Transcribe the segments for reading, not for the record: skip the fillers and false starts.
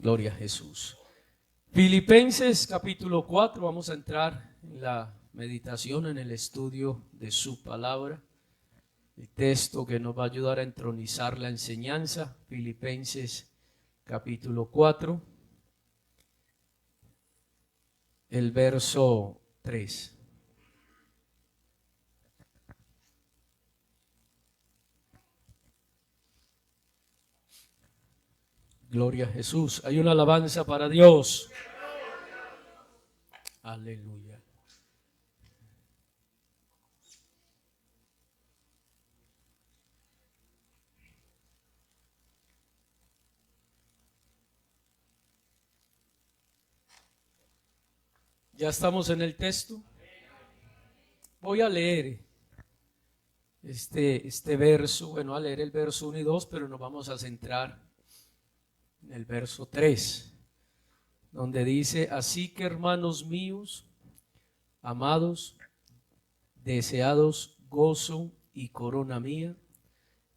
Gloria a Jesús. Filipenses capítulo 4, vamos a entrar en la meditación, en el estudio de su palabra. El texto que nos va a ayudar a entronizar la enseñanza, Filipenses capítulo 4, el verso 3. Gloria a Jesús. Hay una alabanza para Dios. Aleluya. Ya estamos en el texto. Voy a leer este verso. Bueno, a leer el verso 1 y 2, pero nos vamos a centrar en el verso 3, donde dice: así que, hermanos míos, amados, deseados gozo y corona mía,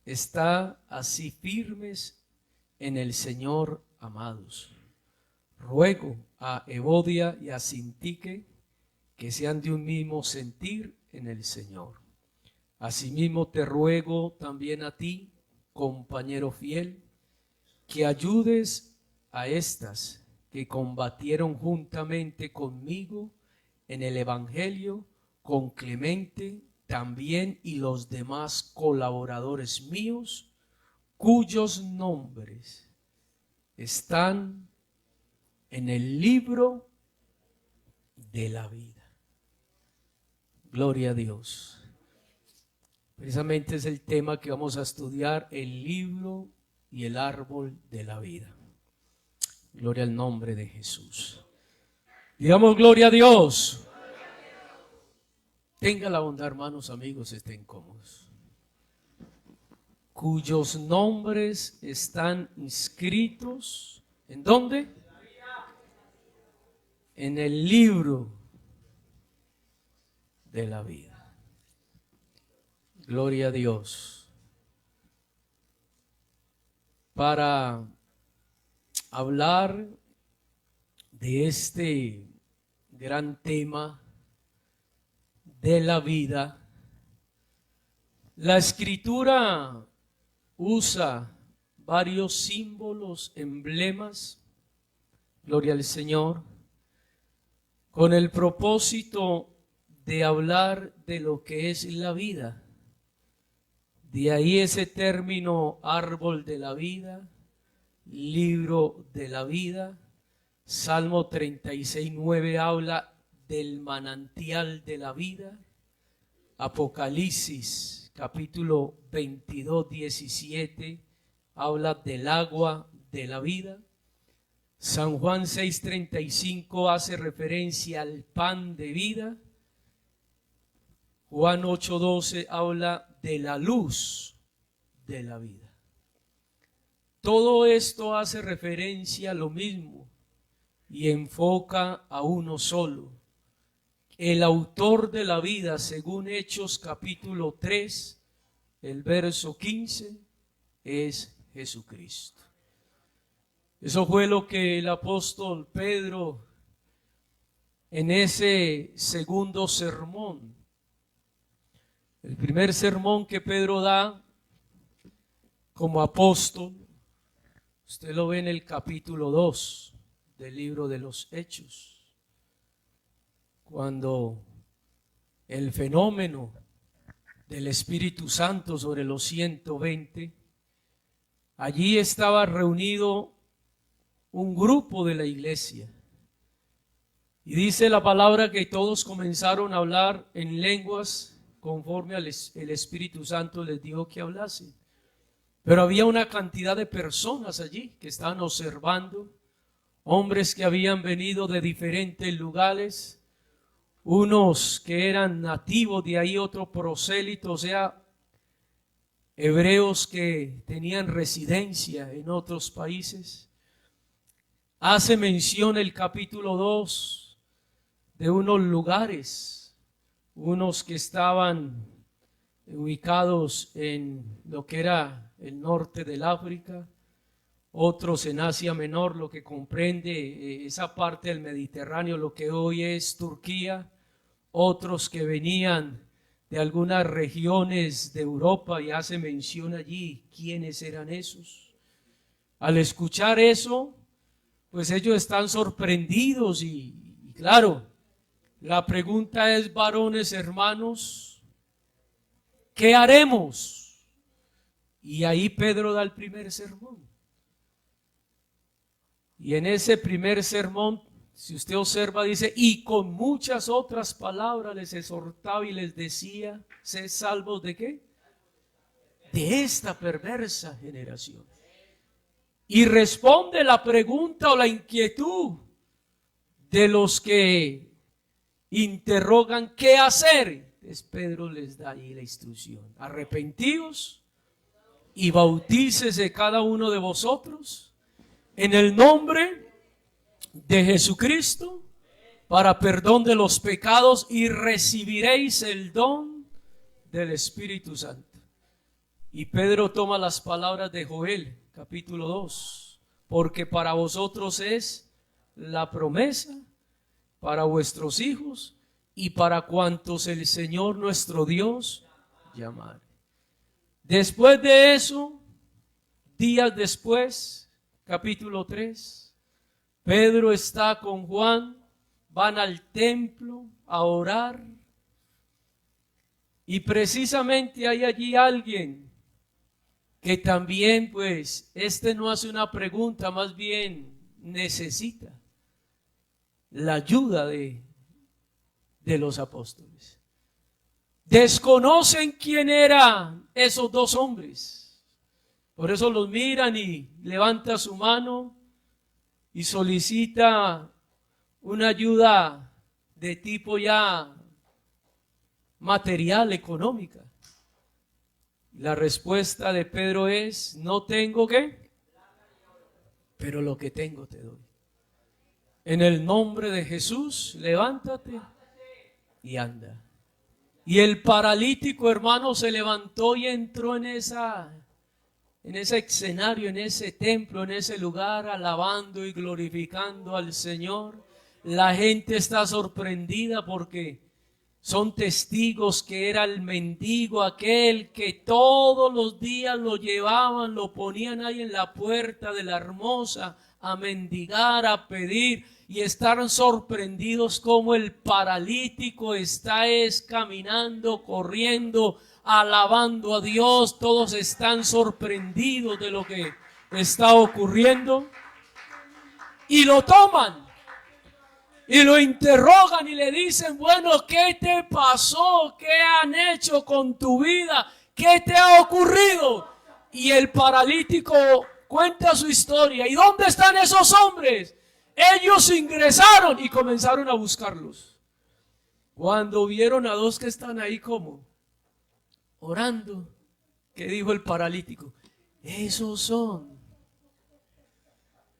está así firmes en el Señor, amados. Ruego a Evodia y a Sintique que sean de un mismo sentir en el Señor. Asimismo te ruego también a ti, compañero fiel, que ayudes a estas que combatieron juntamente conmigo en el Evangelio, con Clemente también y los demás colaboradores míos, cuyos nombres están en el libro de la vida. Gloria a Dios. Precisamente es el tema que vamos a estudiar, el libro y el árbol de la vida. Gloria al nombre de Jesús. Digamos gloria a Dios. Tenga la bondad, hermanos, amigos, estén cómodos. Cuyos nombres están inscritos, ¿en dónde? En el libro de la vida. Gloria a Dios. Para hablar de este gran tema de la vida, la Escritura usa varios símbolos, emblemas, gloria al Señor, con el propósito de hablar de lo que es la vida. De ahí ese término árbol de la vida, libro de la vida. Salmo 36:9 habla del manantial de la vida. Apocalipsis capítulo 22:17 habla del agua de la vida. San Juan 6:35 hace referencia al pan de vida. Juan 8:12 habla de la luz de la vida. Todo esto hace referencia a lo mismo y enfoca a uno solo. El autor de la vida, según Hechos capítulo 3, el verso 15, es Jesucristo. Eso fue lo que el apóstol Pedro, en ese segundo sermón, el primer sermón que Pedro da como apóstol, usted lo ve en el capítulo 2 del libro de los Hechos, cuando el fenómeno del Espíritu Santo sobre los 120, allí estaba reunido un grupo de la iglesia. Y dice la palabra que todos comenzaron a hablar en lenguas conforme el Espíritu Santo les dijo que hablasen. Pero había una cantidad de personas allí que estaban observando, hombres que habían venido de diferentes lugares, unos que eran nativos de ahí, otros prosélitos, o sea, hebreos que tenían residencia en otros países. Hace mención el capítulo 2 de unos lugares, unos que estaban ubicados en lo que era el norte del África, otros en Asia Menor, lo que comprende esa parte del Mediterráneo, lo que hoy es Turquía, otros que venían de algunas regiones de Europa, y hace mención allí quiénes eran esos. Al escuchar eso, pues ellos están sorprendidos y claro, la pregunta es: varones hermanos, ¿qué haremos? Y ahí Pedro da el primer sermón. Y en ese primer sermón, si usted observa, dice: y con muchas otras palabras les exhortaba y les decía: sed salvos ¿de qué? De esta perversa generación. Y responde la pregunta o la inquietud de los que interrogan qué hacer. Entonces Pedro les da ahí la instrucción: arrepentíos y bautícese cada uno de vosotros en el nombre de Jesucristo para perdón de los pecados, y recibiréis el don del Espíritu Santo. Y Pedro toma las palabras de Joel capítulo 2: porque para vosotros es la promesa, para vuestros hijos y para cuantos el Señor nuestro Dios llamare. Después de eso, días después, capítulo 3, Pedro está con Juan, van al templo a orar, y precisamente hay allí alguien que también, pues, no hace una pregunta, más bien necesita la ayuda de los apóstoles. Desconocen quién eran esos dos hombres, por eso los miran y levanta su mano y solicita una ayuda de tipo ya material, económica. La respuesta de Pedro es: no tengo ¿qué? Pero lo que tengo te doy. En el nombre de Jesús, levántate y anda. Y el paralítico, hermano, se levantó y entró en ese escenario, en ese templo, en ese lugar, alabando y glorificando al Señor. La gente está sorprendida porque son testigos que era el mendigo aquel que todos los días lo llevaban, lo ponían ahí en la puerta de la Hermosa a mendigar, a pedir, y están sorprendidos como el paralítico está caminando, corriendo, alabando a Dios. Todos están sorprendidos de lo que está ocurriendo y lo toman y lo interrogan y le dicen: bueno, ¿qué te pasó? ¿Qué han hecho con tu vida? ¿Qué te ha ocurrido? Y el paralítico cuenta su historia. ¿Y dónde están esos hombres? Ellos ingresaron y comenzaron a buscarlos. Cuando vieron a dos que están ahí como orando, ¿qué dijo el paralítico? Esos son.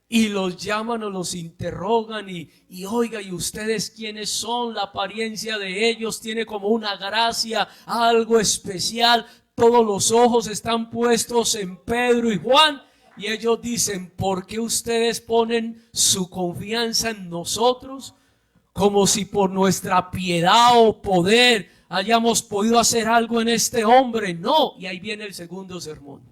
Y los llaman o los interrogan y oiga, ¿y ustedes quiénes son? La apariencia de ellos tiene como una gracia, algo especial. Todos los ojos están puestos en Pedro y Juan. Y ellos dicen: ¿por qué ustedes ponen su confianza en nosotros? Como si por nuestra piedad o poder hayamos podido hacer algo en este hombre. No. Y ahí viene el segundo sermón.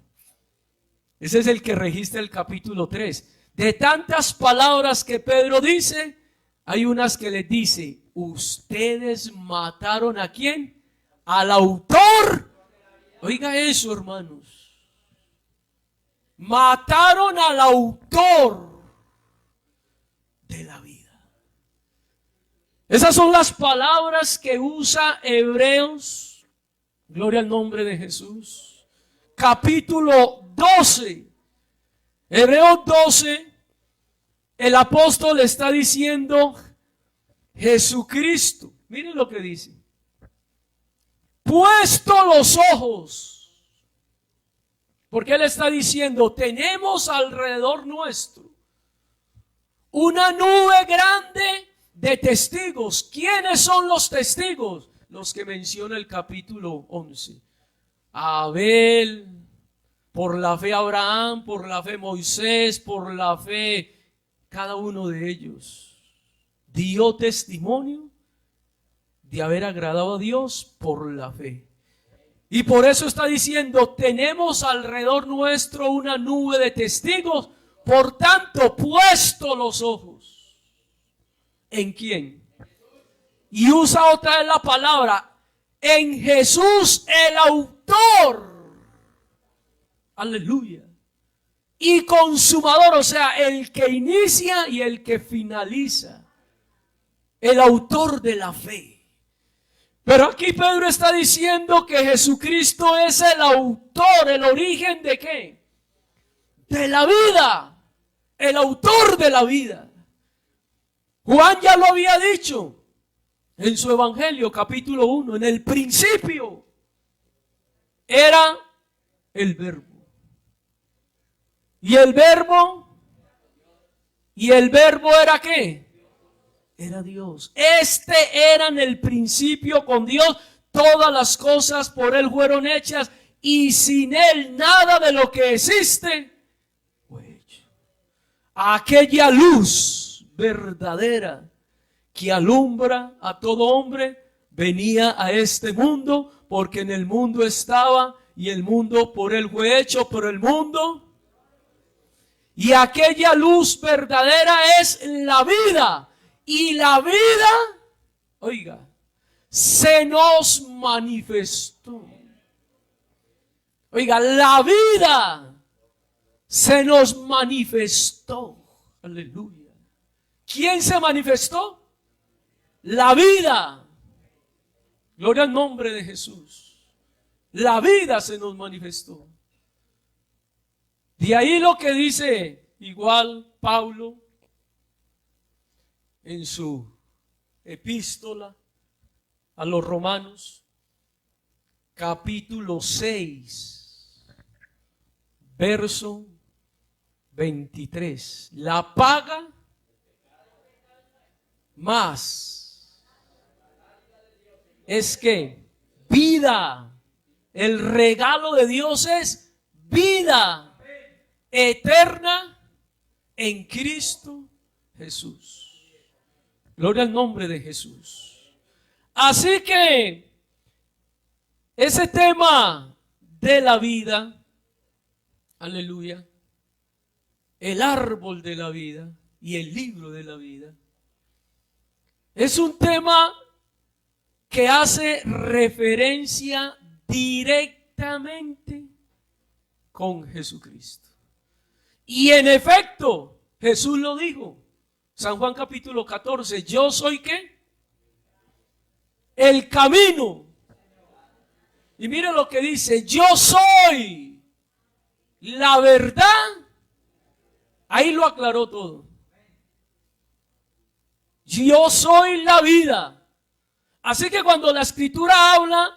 Ese es el que registra el capítulo 3. De tantas palabras que Pedro dice, hay unas que les dice: ustedes mataron ¿a quién? Al autor. Oiga eso, hermanos. Mataron al autor de la vida. Esas son las palabras que usa Hebreos, gloria al nombre de Jesús, capítulo 12. Hebreos 12, el apóstol está diciendo: Jesucristo, miren lo que dice: puesto los ojos. Porque él está diciendo: tenemos alrededor nuestro una nube grande de testigos. ¿Quiénes son los testigos? Los que menciona el capítulo 11. A Abel, Por la fe Abraham, por la fe Moisés, por la fe cada uno de ellos dio testimonio de haber agradado a Dios por la fe. Y por eso está diciendo, tenemos alrededor nuestro una nube de testigos, por tanto, puesto los ojos. ¿En quién? Y usa otra vez la palabra, en Jesús el autor. Aleluya. Y consumador, o sea, el que inicia y el que finaliza. El autor de la fe. Pero aquí Pedro está diciendo que Jesucristo es el autor, el origen ¿de qué? De la vida. El autor de la vida. Juan ya lo había dicho en su evangelio, capítulo 1. En el principio era el verbo. ¿Y el verbo era qué? Era Dios. Era en el principio con Dios. Todas las cosas por Él fueron hechas y sin Él nada de lo que existe fue hecho. Aquella luz verdadera que alumbra a todo hombre venía a este mundo porque en el mundo estaba y el mundo por Él fue hecho, pero el mundo... Y aquella luz verdadera es la vida. Y la vida, oiga, se nos manifestó. Oiga, la vida se nos manifestó. Aleluya. ¿Quién se manifestó? La vida. Gloria al nombre de Jesús. La vida se nos manifestó. De ahí lo que dice igual Pablo en su epístola a los Romanos, capítulo 6, verso 23. La paga más es que vida, el regalo de Dios es vida eterna en Cristo Jesús. Gloria al nombre de Jesús. Así que ese tema de la vida, aleluya, el árbol de la vida y el libro de la vida, es un tema que hace referencia directamente con Jesucristo. Y en efecto, Jesús lo dijo. San Juan capítulo 14, yo soy ¿qué? El camino. Y mire lo que dice, yo soy la verdad. Ahí lo aclaró todo. Yo soy la vida. Así que cuando la escritura habla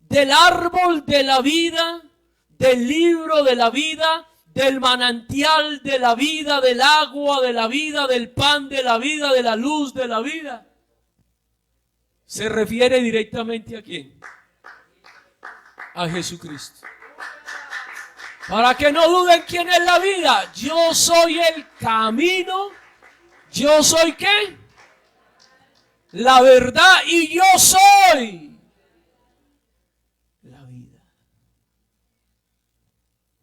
del árbol de la vida, del libro de la vida, del manantial de la vida, del agua de la vida, del pan de la vida, de la luz de la vida, se refiere directamente ¿a quién? A Jesucristo. Para que no duden quién es la vida. Yo soy el camino. Yo soy ¿qué? La verdad y yo soy la vida.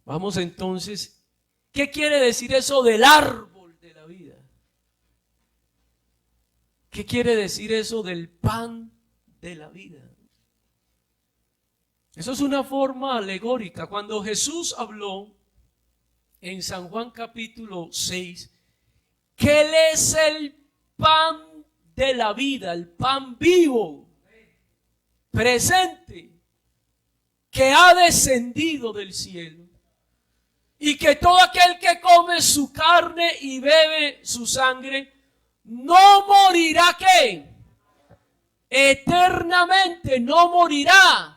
Vamos entonces, ¿qué quiere decir eso del árbol de la vida? ¿Qué quiere decir eso del pan de la vida? Eso es una forma alegórica. Cuando Jesús habló en San Juan capítulo 6, que Él es el pan de la vida, el pan vivo, presente, que ha descendido del cielo, y que todo aquel que come su carne y bebe su sangre no morirá ¿qué? Eternamente, no morirá.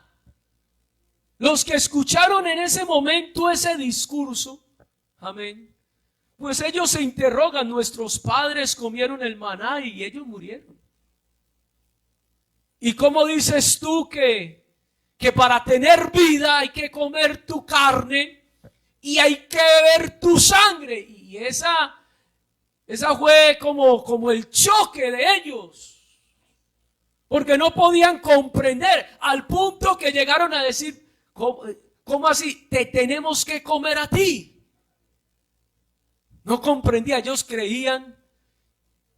Los que escucharon en ese momento ese discurso, amén, pues ellos se interrogan, nuestros padres comieron el maná y ellos murieron. ¿Y cómo dices tú que para tener vida hay que comer tu carne y hay que beber tu sangre. Y esa fue como el choque de ellos, porque no podían comprender, al punto que llegaron a decir, ¿cómo así? Te tenemos que comer a ti. No comprendía, ellos creían,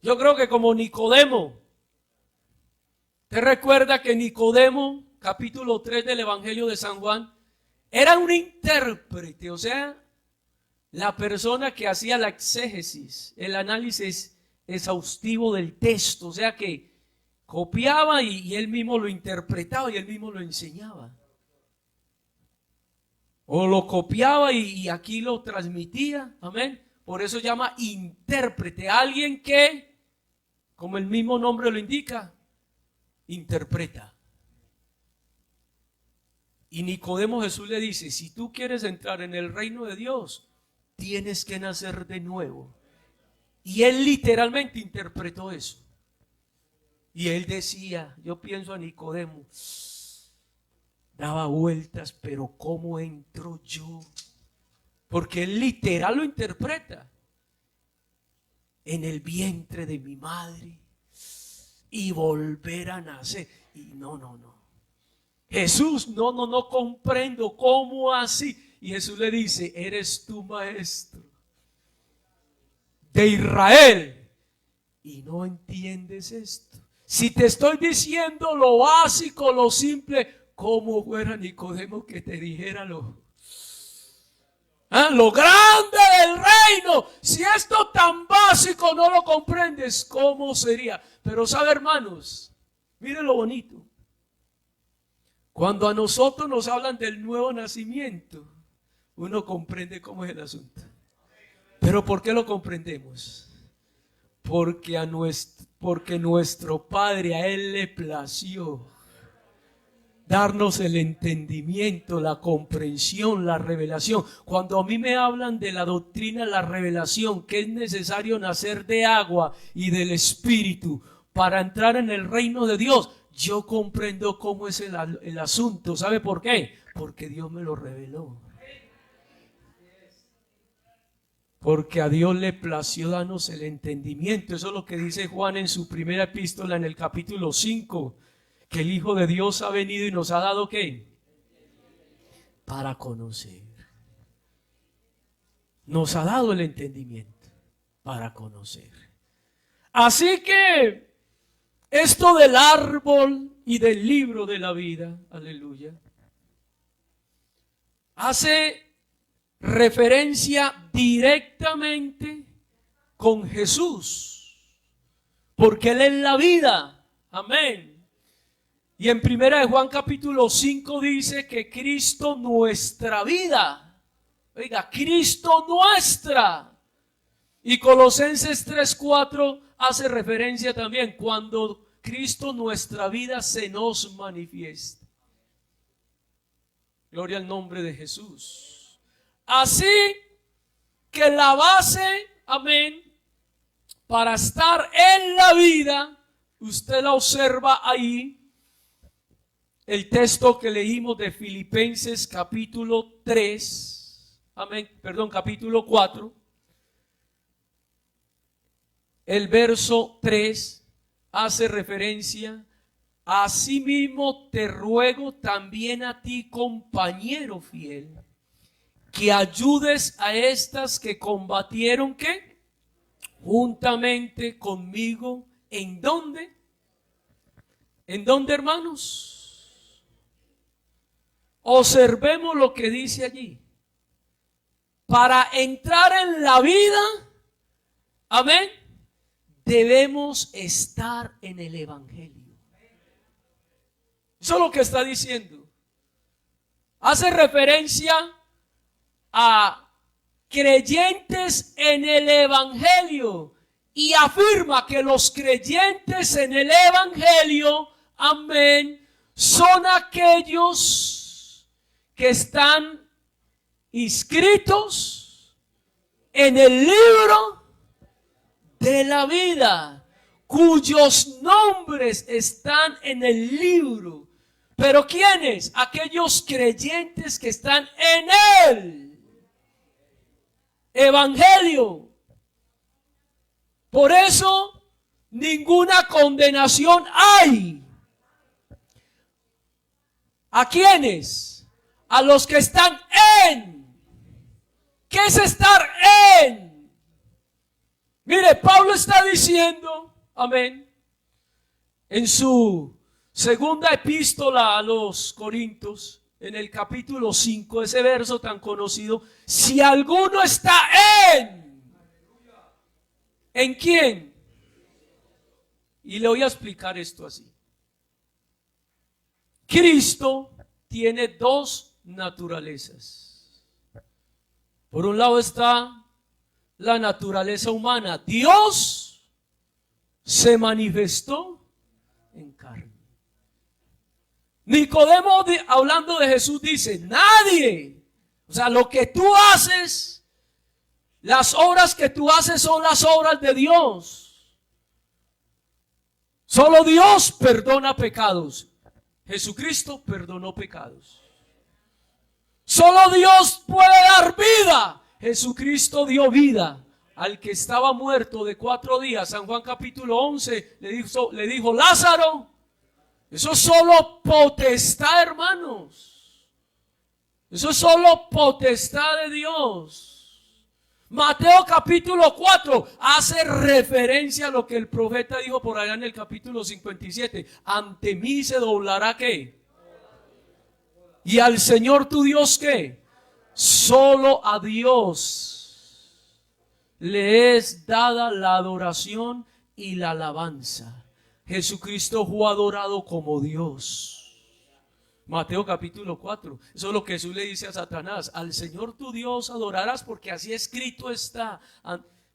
yo creo que como Nicodemo. ¿Te recuerda que Nicodemo, capítulo 3 del Evangelio de San Juan, era un intérprete? O sea, la persona que hacía la exégesis, el análisis exhaustivo del texto, o sea que copiaba y él mismo lo interpretaba y él mismo lo enseñaba. O lo copiaba y aquí lo transmitía, amén. Por eso se llama intérprete, alguien que, como el mismo nombre lo indica, interpreta. Y Nicodemo, Jesús le dice, si tú quieres entrar en el reino de Dios, tienes que nacer de nuevo. Y él literalmente interpretó eso. Y él decía, yo pienso a Nicodemo, daba vueltas, pero ¿cómo entro yo? Porque él literal lo interpreta. En el vientre de mi madre y volver a nacer. Y no. Jesús, no comprendo, ¿cómo así? Y Jesús le dice, eres tu maestro de Israel y no entiendes esto. Si te estoy diciendo lo básico, lo simple, ¿cómo fuera Nicodemo que te dijera lo grande del reino? Si esto tan básico no lo comprendes, ¿cómo sería? Pero sabe, hermanos, miren lo bonito. Cuando a nosotros nos hablan del nuevo nacimiento, uno comprende cómo es el asunto. ¿Pero por qué lo comprendemos? Porque nuestro Padre, a Él le plació darnos el entendimiento, la comprensión, la revelación. Cuando a mí me hablan de la doctrina, la revelación, que es necesario nacer de agua y del Espíritu para entrar en el reino de Dios, yo comprendo cómo es el asunto. ¿Sabe por qué? Porque Dios me lo reveló. Porque a Dios le plació darnos el entendimiento. Eso es lo que dice Juan en su primera epístola en el capítulo 5. Que el Hijo de Dios ha venido y nos ha dado ¿qué? Para conocer. Nos ha dado el entendimiento para conocer. Así que esto del árbol y del libro de la vida, aleluya, hace referencia directamente con Jesús, porque Él es la vida, amén. Y en primera de Juan capítulo 5 dice que Cristo nuestra vida, oiga, Cristo nuestra. Y Colosenses 3:4 hace referencia también cuando Cristo nuestra vida se nos manifiesta. Gloria al nombre de Jesús. Así que la base, amén, para estar en la vida, usted la observa ahí, el texto que leímos de Filipenses capítulo 3, amén, perdón, capítulo 4, el verso 3 hace referencia: asimismo te ruego también a ti, compañero fiel, que ayudes a estas que combatieron, ¿qué? Juntamente conmigo. ¿En dónde? ¿En dónde, hermanos? Observemos lo que dice allí. Para entrar en la vida, amén, debemos estar en el Evangelio. Eso es lo que está diciendo. Hace referencia a creyentes en el Evangelio y afirma que los creyentes en el Evangelio, amén, son aquellos que están inscritos en el libro de la vida, cuyos nombres están en el libro. Pero ¿quiénes? Aquellos creyentes que están en Él. evangelio. Por eso ninguna condenación hay. ¿A quiénes? A los que están en. ¿Qué es estar en? Mire, Pablo está diciendo, amén, en su segunda epístola a los Corintios, en el capítulo 5, ese verso tan conocido, si alguno está ¿en quién? Y le voy a explicar esto así. Cristo tiene dos naturalezas. Por un lado está la naturaleza humana. Dios se manifestó en carne. Nicodemo, hablando de Jesús, dice, nadie, o sea, lo que tú haces, las obras que tú haces son las obras de Dios. Solo Dios perdona pecados. Jesucristo perdonó pecados. Solo Dios puede dar vida. Jesucristo dio vida al que estaba muerto de 4 días. San Juan capítulo 11 le dijo, Lázaro. Eso es solo potestad, hermanos. Eso es solo potestad de Dios. Mateo capítulo 4 hace referencia a lo que el profeta dijo por allá en el capítulo 57. Ante mí se doblará ¿qué? Y al Señor tu Dios ¿qué? Solo a Dios le es dada la adoración y la alabanza. Jesucristo fue adorado como Dios. Mateo capítulo 4. Eso es lo que Jesús le dice a Satanás. Al Señor tu Dios adorarás porque así escrito está.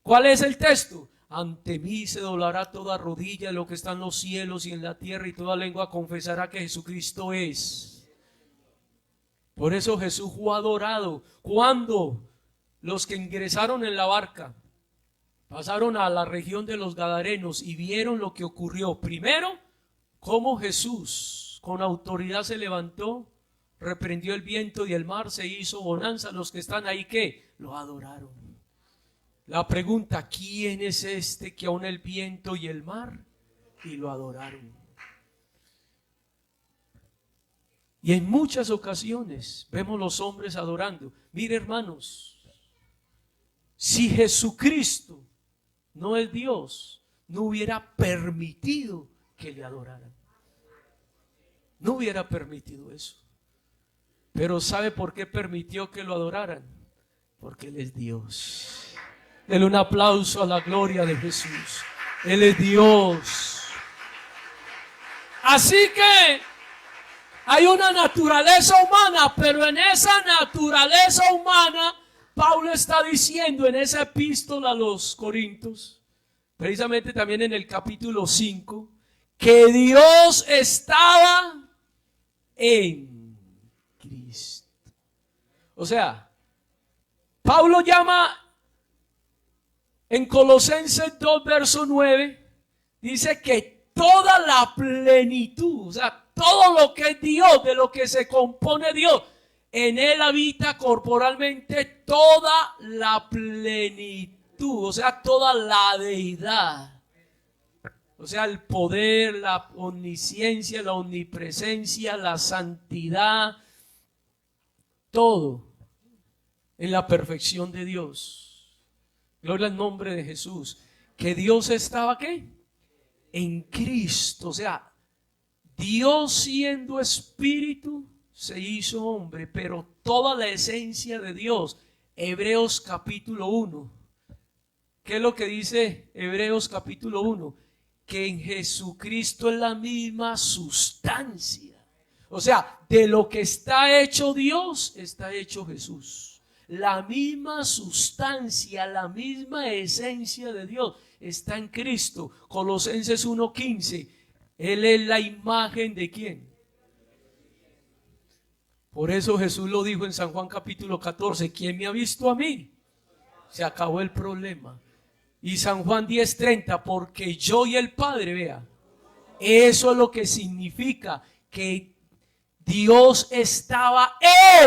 ¿Cuál es el texto? Ante mí se doblará toda rodilla en lo que está en los cielos y en la tierra, y toda lengua confesará que Jesucristo es. Por eso Jesús fue adorado. Cuando los que ingresaron en la barca pasaron a la región de los Gadarenos y vieron lo que ocurrió. Primero, cómo Jesús con autoridad se levantó, reprendió el viento y el mar, se hizo bonanza. Los que están ahí, ¿qué? Lo adoraron. La pregunta, ¿quién es este que aún el viento y el mar? Y lo adoraron. Y en muchas ocasiones vemos los hombres adorando. Mire, hermanos, si Jesucristo no es Dios, no hubiera permitido que le adoraran. No hubiera permitido eso. Pero ¿sabe por qué permitió que lo adoraran? Porque Él es Dios. Denle un aplauso a la gloria de Jesús. Él es Dios. Así que hay una naturaleza humana, pero en esa naturaleza humana Pablo está diciendo en esa epístola a los Corintios, precisamente también en el capítulo 5, que Dios estaba en Cristo. O sea, Pablo llama en Colosenses 2, verso 9, dice que toda la plenitud, o sea, todo lo que es Dios, de lo que se compone Dios, en Él habita corporalmente toda la plenitud, o sea, toda la deidad. O sea, el poder, la omnisciencia, la omnipresencia, la santidad, todo en la perfección de Dios. Gloria al nombre de Jesús. Que Dios estaba ¿qué? En Cristo, o sea, Dios siendo espíritu se hizo hombre, pero toda la esencia de Dios. Hebreos capítulo 1. ¿Qué es lo que dice Hebreos capítulo 1? Que en Jesucristo es la misma sustancia. O sea, de lo que está hecho Dios, está hecho Jesús. La misma sustancia, la misma esencia de Dios está en Cristo. Colosenses 1:15. Él es la imagen de ¿quién? Por eso Jesús lo dijo en San Juan capítulo 14, ¿quién me ha visto a mí? Se acabó el problema. Y San Juan 10:30, porque yo y el Padre, vea, eso es lo que significa que Dios estaba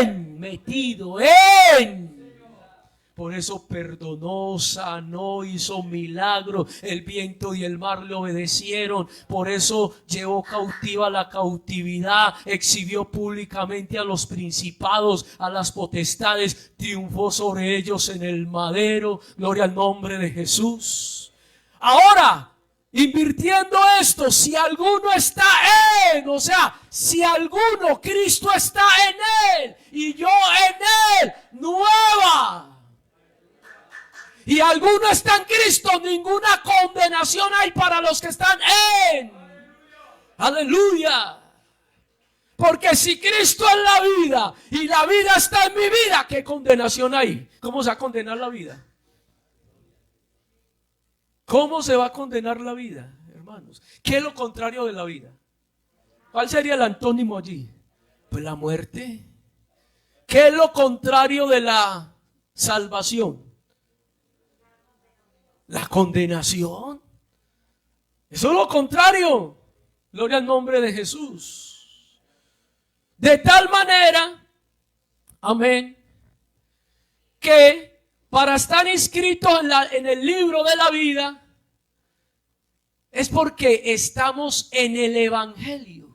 metido en. Por eso perdonó, sanó, hizo milagros. El viento y el mar le obedecieron. Por eso llevó cautiva la cautividad. Exhibió públicamente a los principados, a las potestades. Triunfó sobre ellos en el madero. Gloria al nombre de Jesús. Ahora, invirtiendo esto, si alguno está en, o sea, si alguno, Cristo está en él y yo en él, nueva. Y alguno está en Cristo, ninguna condenación hay para los que están en. Aleluya. Porque si Cristo es la vida y la vida está en mi vida, ¿qué condenación hay? ¿Cómo se va a condenar la vida? ¿Cómo se va a condenar la vida, hermanos? ¿Qué es lo contrario de la vida? ¿Cuál sería el antónimo allí? Pues la muerte. ¿Qué es lo contrario de la salvación? La condenación. Eso es lo contrario. Gloria al nombre de Jesús. De tal manera, amén, que para estar inscritos en el libro de la vida es porque estamos en el Evangelio.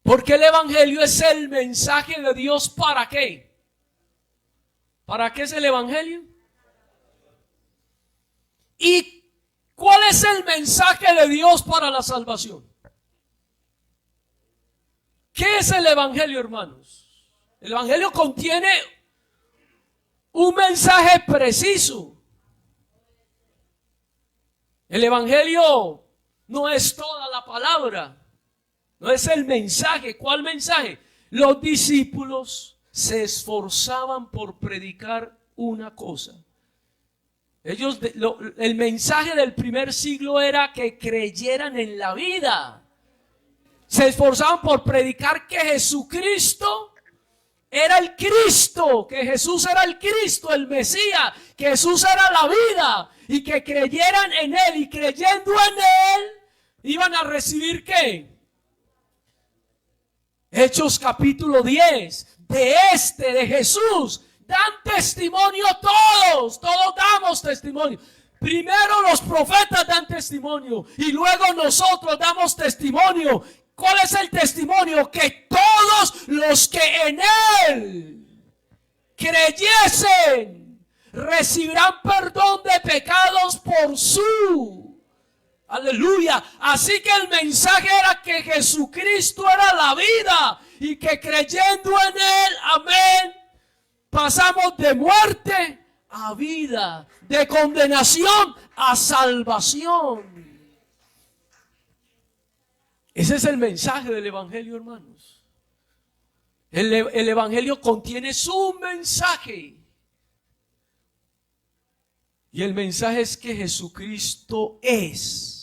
Porque el Evangelio es el mensaje de Dios. ¿Para qué? ¿Para qué es el Evangelio? ¿Y cuál es el mensaje de Dios para la salvación? ¿Qué es el Evangelio, hermanos? El Evangelio contiene un mensaje preciso. El Evangelio no es toda la palabra, no es el mensaje. ¿Cuál mensaje? Los discípulos se esforzaban por predicar una cosa. El mensaje del primer siglo era que creyeran en la vida. Se esforzaban por predicar que Jesucristo era el Cristo, que Jesús era el Cristo, el Mesías, que Jesús era la vida y que creyeran en Él, y creyendo en Él iban a recibir ¿qué? Hechos capítulo 10, de Jesús dan testimonio todos damos testimonio. Primero los profetas dan testimonio y luego nosotros damos testimonio. ¿Cuál es el testimonio? Que todos los que en Él creyesen recibirán perdón de pecados por su. Aleluya. Así que el mensaje era que Jesucristo era la vida y que creyendo en Él, amén, pasamos de muerte a vida, de condenación a salvación. Ese es el mensaje del Evangelio, hermanos. El Evangelio contiene su mensaje. Y el mensaje es que Jesucristo es.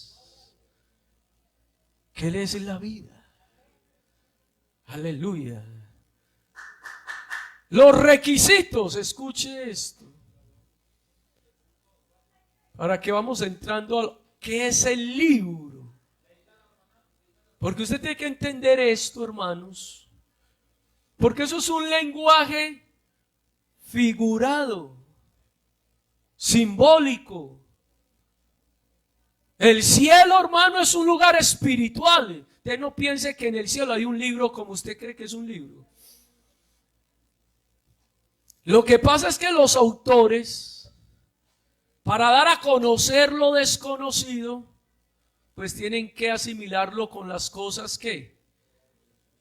Que Él es la vida. Aleluya. Los requisitos, escuche esto. Para que vamos entrando a qué es el libro. Porque usted tiene que entender esto, hermanos. Porque eso es un lenguaje figurado, simbólico. El cielo, hermano, es un lugar espiritual. Usted no piense que en el cielo hay un libro como usted cree que es un libro. Lo que pasa es que los autores, para dar a conocer lo desconocido, pues tienen que asimilarlo con las cosas que.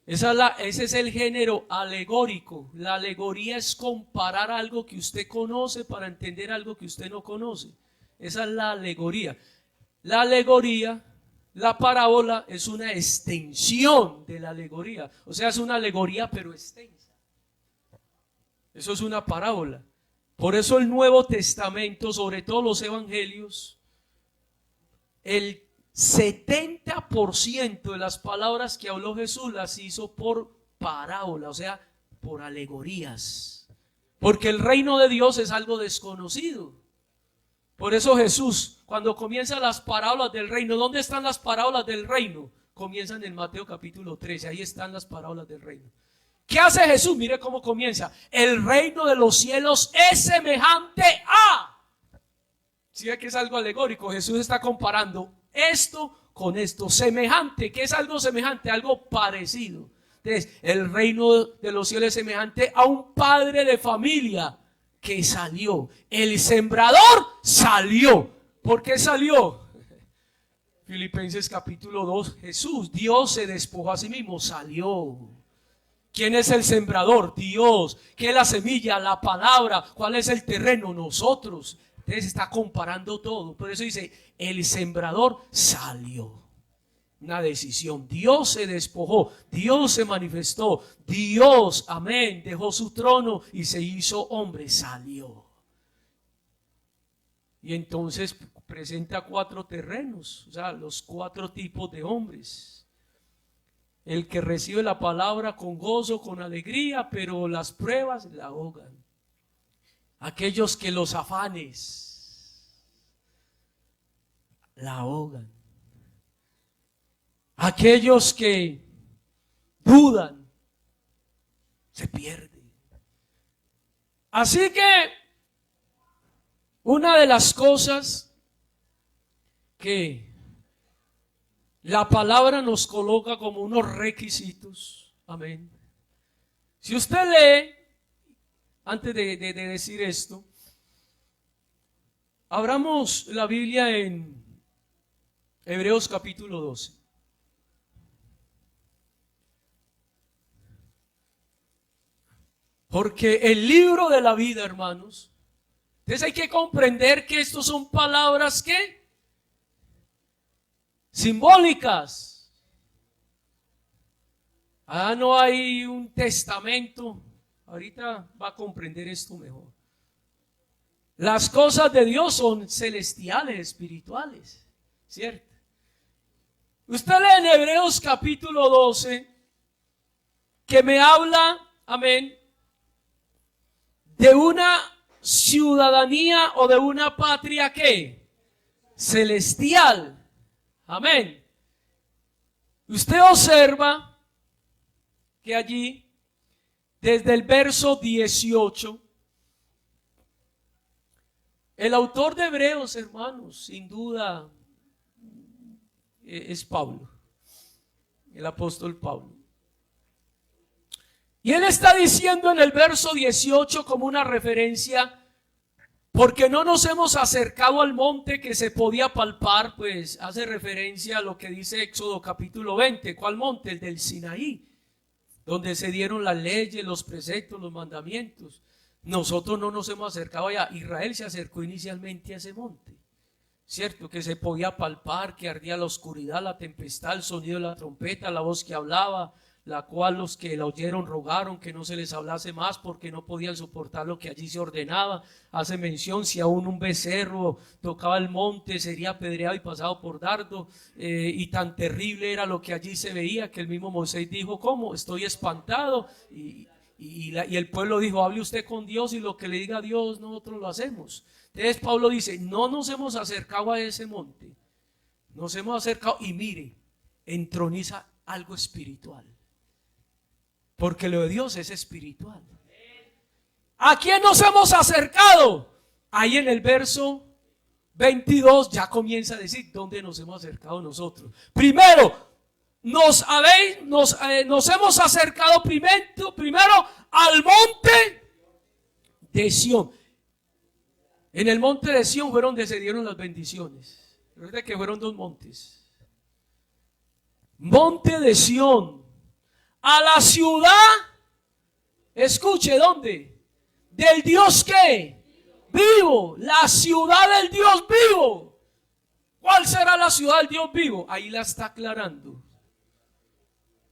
Ese es el género alegórico. La alegoría es comparar algo que usted conoce para entender algo que usted no conoce. Esa es la alegoría. La alegoría, la parábola, es una extensión de la alegoría. O sea, es una alegoría pero extensa. Eso es una parábola. Por eso el Nuevo Testamento, sobre todo los evangelios, el 70% de las palabras que habló Jesús las hizo por parábola, o sea, por alegorías. Porque el reino de Dios es algo desconocido. Por eso Jesús, cuando comienza las parábolas del reino, ¿dónde están las parábolas del reino? Comienzan en Mateo capítulo 13, ahí están las parábolas del reino. ¿Qué hace Jesús? Mire cómo comienza. El reino de los cielos es semejante a. ¿Sí ve que es algo alegórico? Jesús está comparando esto con esto. Semejante. ¿Qué es algo semejante? Algo parecido. Entonces, el reino de los cielos es semejante a un padre de familia que salió. El sembrador salió. ¿Por qué salió? Filipenses capítulo 2. Jesús, Dios se despojó a sí mismo, salió. ¿Quién es el sembrador? Dios. ¿Qué es la semilla? La palabra. ¿Cuál es el terreno? Nosotros. Entonces está comparando todo. Por eso dice, el sembrador salió. Una decisión. Dios se despojó. Dios se manifestó. Dios, amén, dejó su trono y se hizo hombre. Salió. Y entonces presenta 4 terrenos. O sea, los 4 tipos de hombres. El que recibe la palabra con gozo, con alegría, pero las pruebas la ahogan. Aquellos que los afanes la ahogan. Aquellos que dudan se pierden. Así que una de las cosas que la palabra nos coloca como unos requisitos, amén. Si usted lee, antes de decir esto, abramos la Biblia en Hebreos capítulo 12. Porque el libro de la vida, hermanos, entonces hay que comprender que estos son palabras que simbólicas. No hay un testamento. Ahorita va a comprender esto mejor. Las cosas de Dios son celestiales, espirituales, ¿cierto? Usted lee en Hebreos capítulo 12 que me habla, amén, de una ciudadanía o de una patria ¿qué? Celestial. Amén. Usted observa que allí, desde el verso 18, el autor de Hebreos, hermanos, sin duda es Pablo, el apóstol Pablo. Y él está diciendo en el verso 18 como una referencia, porque no nos hemos acercado al monte que se podía palpar, pues hace referencia a lo que dice Éxodo capítulo 20. ¿Cuál monte? El del Sinaí, donde se dieron las leyes, los preceptos, los mandamientos. Nosotros no nos hemos acercado allá. Israel se acercó inicialmente a ese monte, ¿cierto? Que se podía palpar, que ardía la oscuridad, la tempestad, el sonido de la trompeta, la voz que hablaba, la cual los que la oyeron rogaron que no se les hablase más porque no podían soportar lo que allí se ordenaba. Hace mención, si aún un becerro tocaba el monte sería apedreado y pasado por dardo, y tan terrible era lo que allí se veía que el mismo Moisés dijo, ¿cómo? Estoy espantado. Y el pueblo dijo, hable usted con Dios y lo que le diga a Dios nosotros lo hacemos. Entonces Pablo dice, no nos hemos acercado a ese monte, nos hemos acercado y mire, entroniza algo espiritual. Porque lo de Dios es espiritual. ¿A quién nos hemos acercado? Ahí en el verso 22 ya comienza a decir dónde nos hemos acercado nosotros. Primero, nos hemos acercado primero al monte de Sión. En el monte de Sión fueron donde se dieron las bendiciones. Recuerda que fueron 2 montes. Monte de Sión. A la ciudad, escuche, ¿dónde? Del Dios ¿qué? Vivo, la ciudad del Dios vivo. ¿Cuál será la ciudad del Dios vivo? Ahí la está aclarando.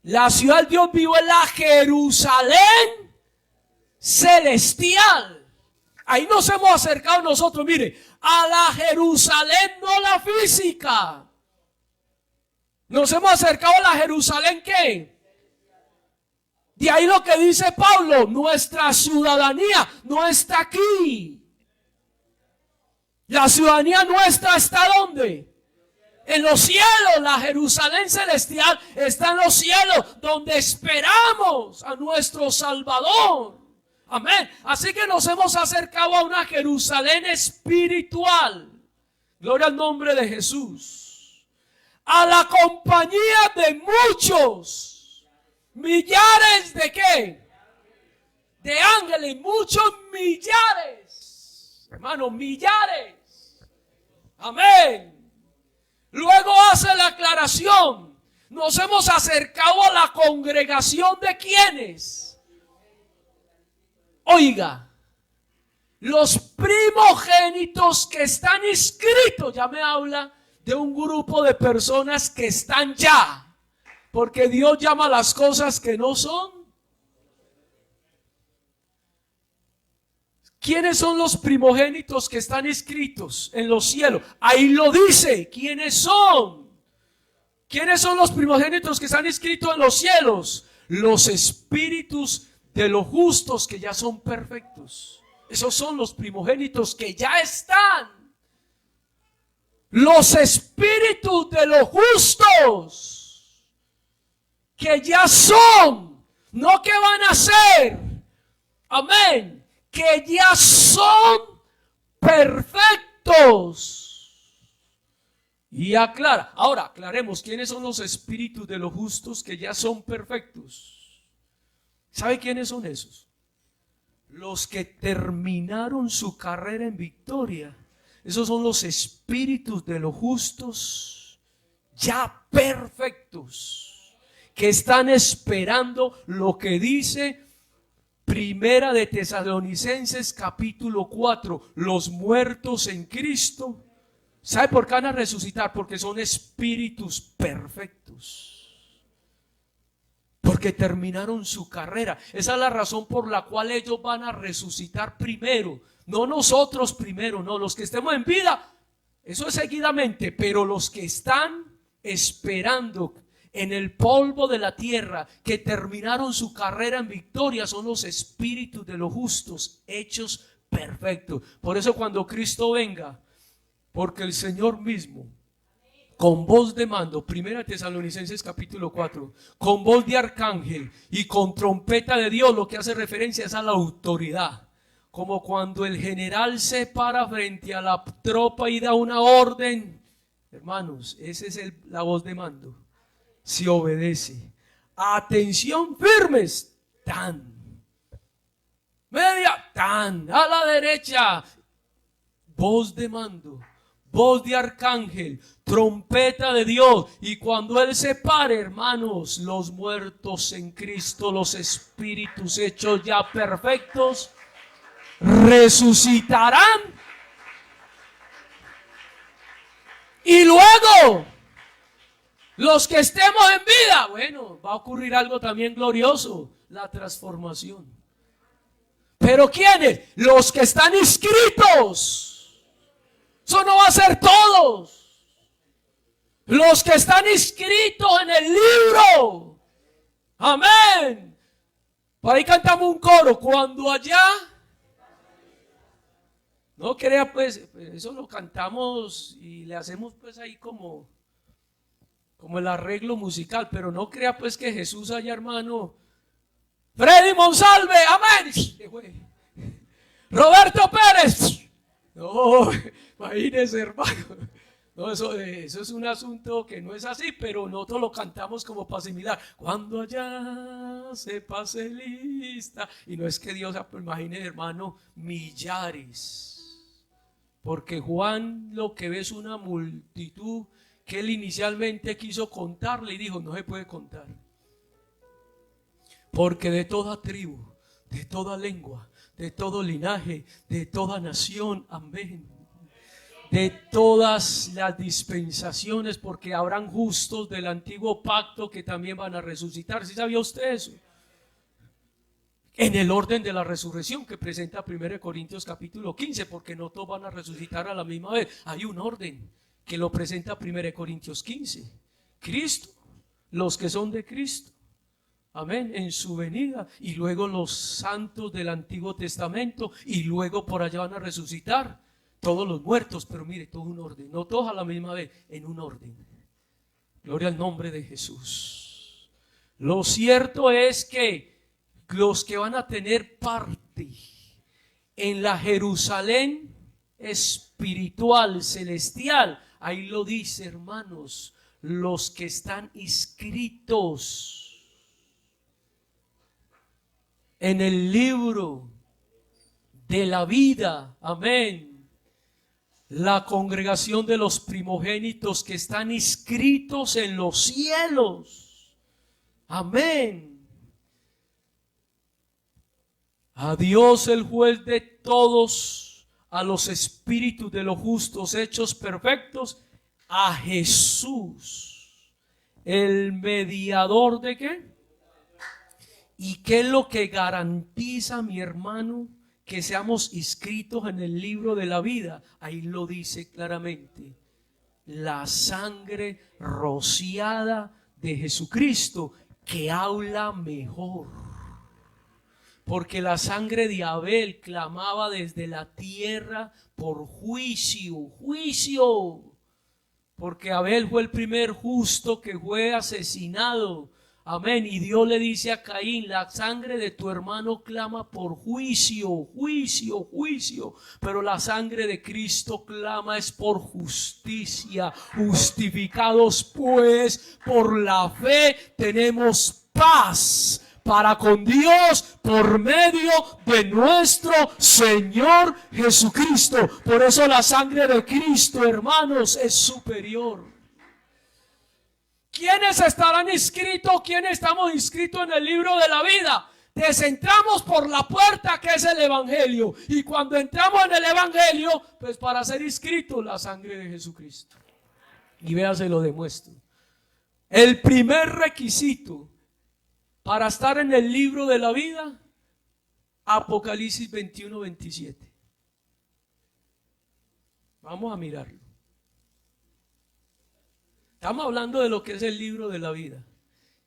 La ciudad del Dios vivo es la Jerusalén celestial. Ahí nos hemos acercado nosotros, mire, a la Jerusalén, no la física. Nos hemos acercado a la Jerusalén ¿qué? De ahí lo que dice Pablo, nuestra ciudadanía no está aquí. La ciudadanía nuestra está ¿dónde? En los cielos, la Jerusalén celestial está en los cielos, donde esperamos a nuestro Salvador. Amén. Así que nos hemos acercado a una Jerusalén espiritual. Gloria al nombre de Jesús. A la compañía de muchos, millares de ¿qué? De ángeles, muchos millares. Hermano, millares. Amén. Luego hace la aclaración. Nos hemos acercado a la congregación de ¿quiénes? Oiga, los primogénitos que están inscritos. Ya me habla de un grupo de personas que están ya. Porque Dios llama las cosas que no son. ¿Quiénes son los primogénitos que están inscritos en los cielos? Ahí lo dice. ¿Quiénes son? ¿Quiénes son los primogénitos que están inscritos en los cielos? Los espíritus de los justos que ya son perfectos. Esos son los primogénitos que ya están. Los espíritus de los justos que ya son, no que van a ser. Amén. Que ya son perfectos. Y aclara. Ahora, aclaremos quiénes son los espíritus de los justos que ya son perfectos. ¿Sabe quiénes son esos? Los que terminaron su carrera en victoria. Esos son los espíritus de los justos ya perfectos, que están esperando lo que dice Primera de Tesalonicenses capítulo 4, los muertos en Cristo. ¿Sabe por qué van a resucitar? Porque son espíritus perfectos. Porque terminaron su carrera. Esa es la razón por la cual ellos van a resucitar primero. No nosotros primero, no. Los que estemos en vida, eso es seguidamente. Pero los que están esperando en el polvo de la tierra, que terminaron su carrera en victoria, son los espíritus de los justos hechos perfectos. Por eso cuando Cristo venga, porque el Señor mismo, con voz de mando, Primera Tesalonicenses capítulo 4, con voz de arcángel y con trompeta de Dios, lo que hace referencia es a la autoridad. Como cuando el general se para frente a la tropa y da una orden. Hermanos, esa es la voz de mando. Se obedece. Atención, firmes. Tan. Media. Tan. A la derecha. Voz de mando. Voz de arcángel. Trompeta de Dios. Y cuando Él se pare, hermanos, los muertos en Cristo, los espíritus hechos ya perfectos, resucitarán. Y luego, los que estemos en vida, bueno, va a ocurrir algo también glorioso, la transformación. Pero ¿quiénes? Los que están inscritos. Eso no va a ser todos. Los que están inscritos en el libro. Amén. Por ahí cantamos un coro. Cuando allá. No crea pues, eso lo cantamos y le hacemos pues ahí como el arreglo musical, pero no crea pues que Jesús allá, hermano, Freddy Monsalve, amén, Roberto Pérez, no, imagínese, hermano, no, eso es un asunto que no es así, pero nosotros lo cantamos como para asimilar. Cuando allá se pase lista, y no es que Dios, imagine, hermano, millares, porque Juan lo que ve es una multitud que él inicialmente quiso contarle y dijo, no se puede contar. Porque de toda tribu, de toda lengua, de todo linaje, de toda nación, amén. De todas las dispensaciones, porque habrán justos del antiguo pacto que también van a resucitar. ¿Sí sabía usted eso? En el orden de la resurrección que presenta 1 Corintios capítulo 15, porque no todos van a resucitar a la misma vez. Hay un orden que lo presenta 1 Corintios 15. Cristo, los que son de Cristo, amén, en su venida, y luego los santos del Antiguo Testamento, y luego por allá van a resucitar. todos los muertos, pero mire, todo un orden, no todos a la misma vez, en un orden. Gloria al nombre de Jesús. Lo cierto es que los que van a tener parte en la Jerusalén espiritual, celestial, ahí lo dice, hermanos, los que están inscritos en el libro de la vida, amén. La congregación de los primogénitos que están inscritos en los cielos, amén. A Dios el juez de todos, a los espíritus de los justos hechos perfectos, a Jesús, el mediador de ¿qué? ¿Y qué es lo que garantiza, mi hermano, que seamos inscritos en el libro de la vida? Ahí lo dice claramente: la sangre rociada de Jesucristo, que habla mejor. Porque la sangre de Abel clamaba desde la tierra por juicio, juicio. Porque Abel fue el primer justo que fue asesinado. Amén. Y Dios le dice a Caín: la sangre de tu hermano clama por juicio, juicio, juicio. Pero la sangre de Cristo clama es por justicia. Justificados pues por la fe tenemos paz para con Dios por medio de nuestro Señor Jesucristo. Por eso la sangre de Cristo, hermanos, es superior. ¿Quiénes estarán inscritos? ¿Quiénes estamos inscritos en el libro de la vida? Entramos por la puerta, que es el Evangelio. Y cuando entramos en el Evangelio, pues para ser inscritos, la sangre de Jesucristo. Y vea, se lo demuestro. El primer requisito para estar en el libro de la vida, Apocalipsis 21, 27. Vamos a mirarlo. Estamos hablando de lo que es el libro de la vida.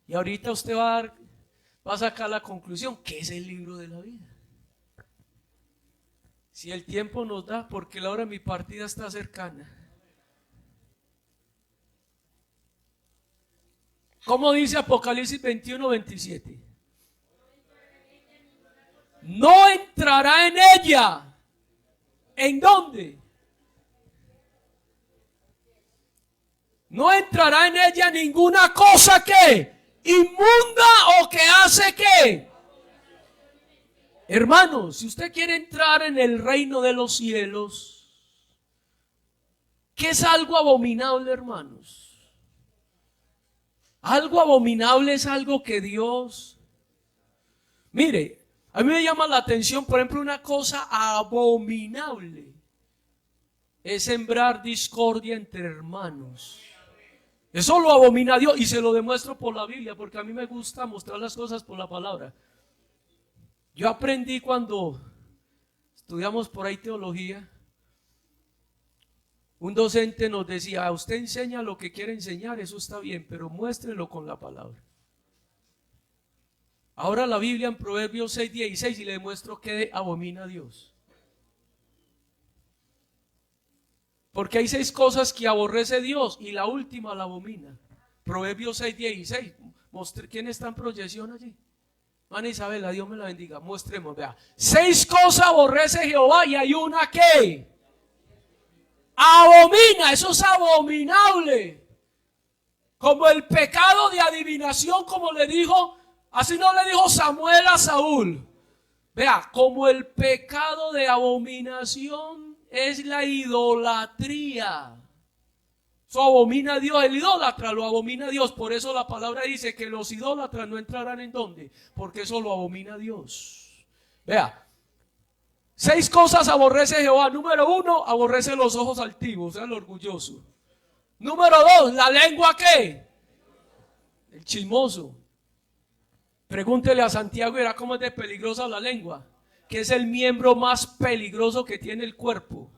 Y ahorita usted va a sacar la conclusión: ¿qué es el libro de la vida? Si el tiempo nos da, porque la hora de mi partida está cercana. ¿Cómo dice Apocalipsis 21, 27? No entrará en ella. ¿En dónde? No entrará en ella ninguna cosa que inmunda o que hace que. Hermanos, si usted quiere entrar en el reino de los cielos, ¿qué es algo abominable, hermanos? Algo abominable es algo que Dios... Mire, a mí me llama la atención, por ejemplo, una cosa abominable es sembrar discordia entre hermanos. Eso lo abomina Dios, y se lo demuestro por la Biblia, porque a mí me gusta mostrar las cosas por la palabra. Yo aprendí cuando estudiamos por ahí teología. Un docente nos decía: usted enseña lo que quiere enseñar, eso está bien, pero muéstrelo con la palabra. Ahora la Biblia en Proverbios 6, 16, y le demuestro que abomina a Dios. Porque hay 6 cosas que aborrece Dios y la última la abomina. Proverbios 6, 16. ¿Quién está en proyección allí? Ana Isabela, Dios me la bendiga. Mostremos, vea. 6 cosas aborrece Jehová y hay una que abomina. Eso es abominable. Como el pecado de adivinación, como le dijo, así no le dijo Samuel a Saúl. Vea, como el pecado de abominación es la idolatría. Eso abomina a Dios. El idólatra lo abomina a Dios. Por eso la palabra dice que los idólatras no entrarán ¿en dónde? Porque eso lo abomina a Dios. Vea, 6 cosas aborrece Jehová. Número 1, aborrece los ojos altivos, o sea, el orgulloso. Número 2, la lengua ¿qué? El chismoso. Pregúntele a Santiago y verá cómo es de peligrosa la lengua, que es el miembro más peligroso que tiene el cuerpo,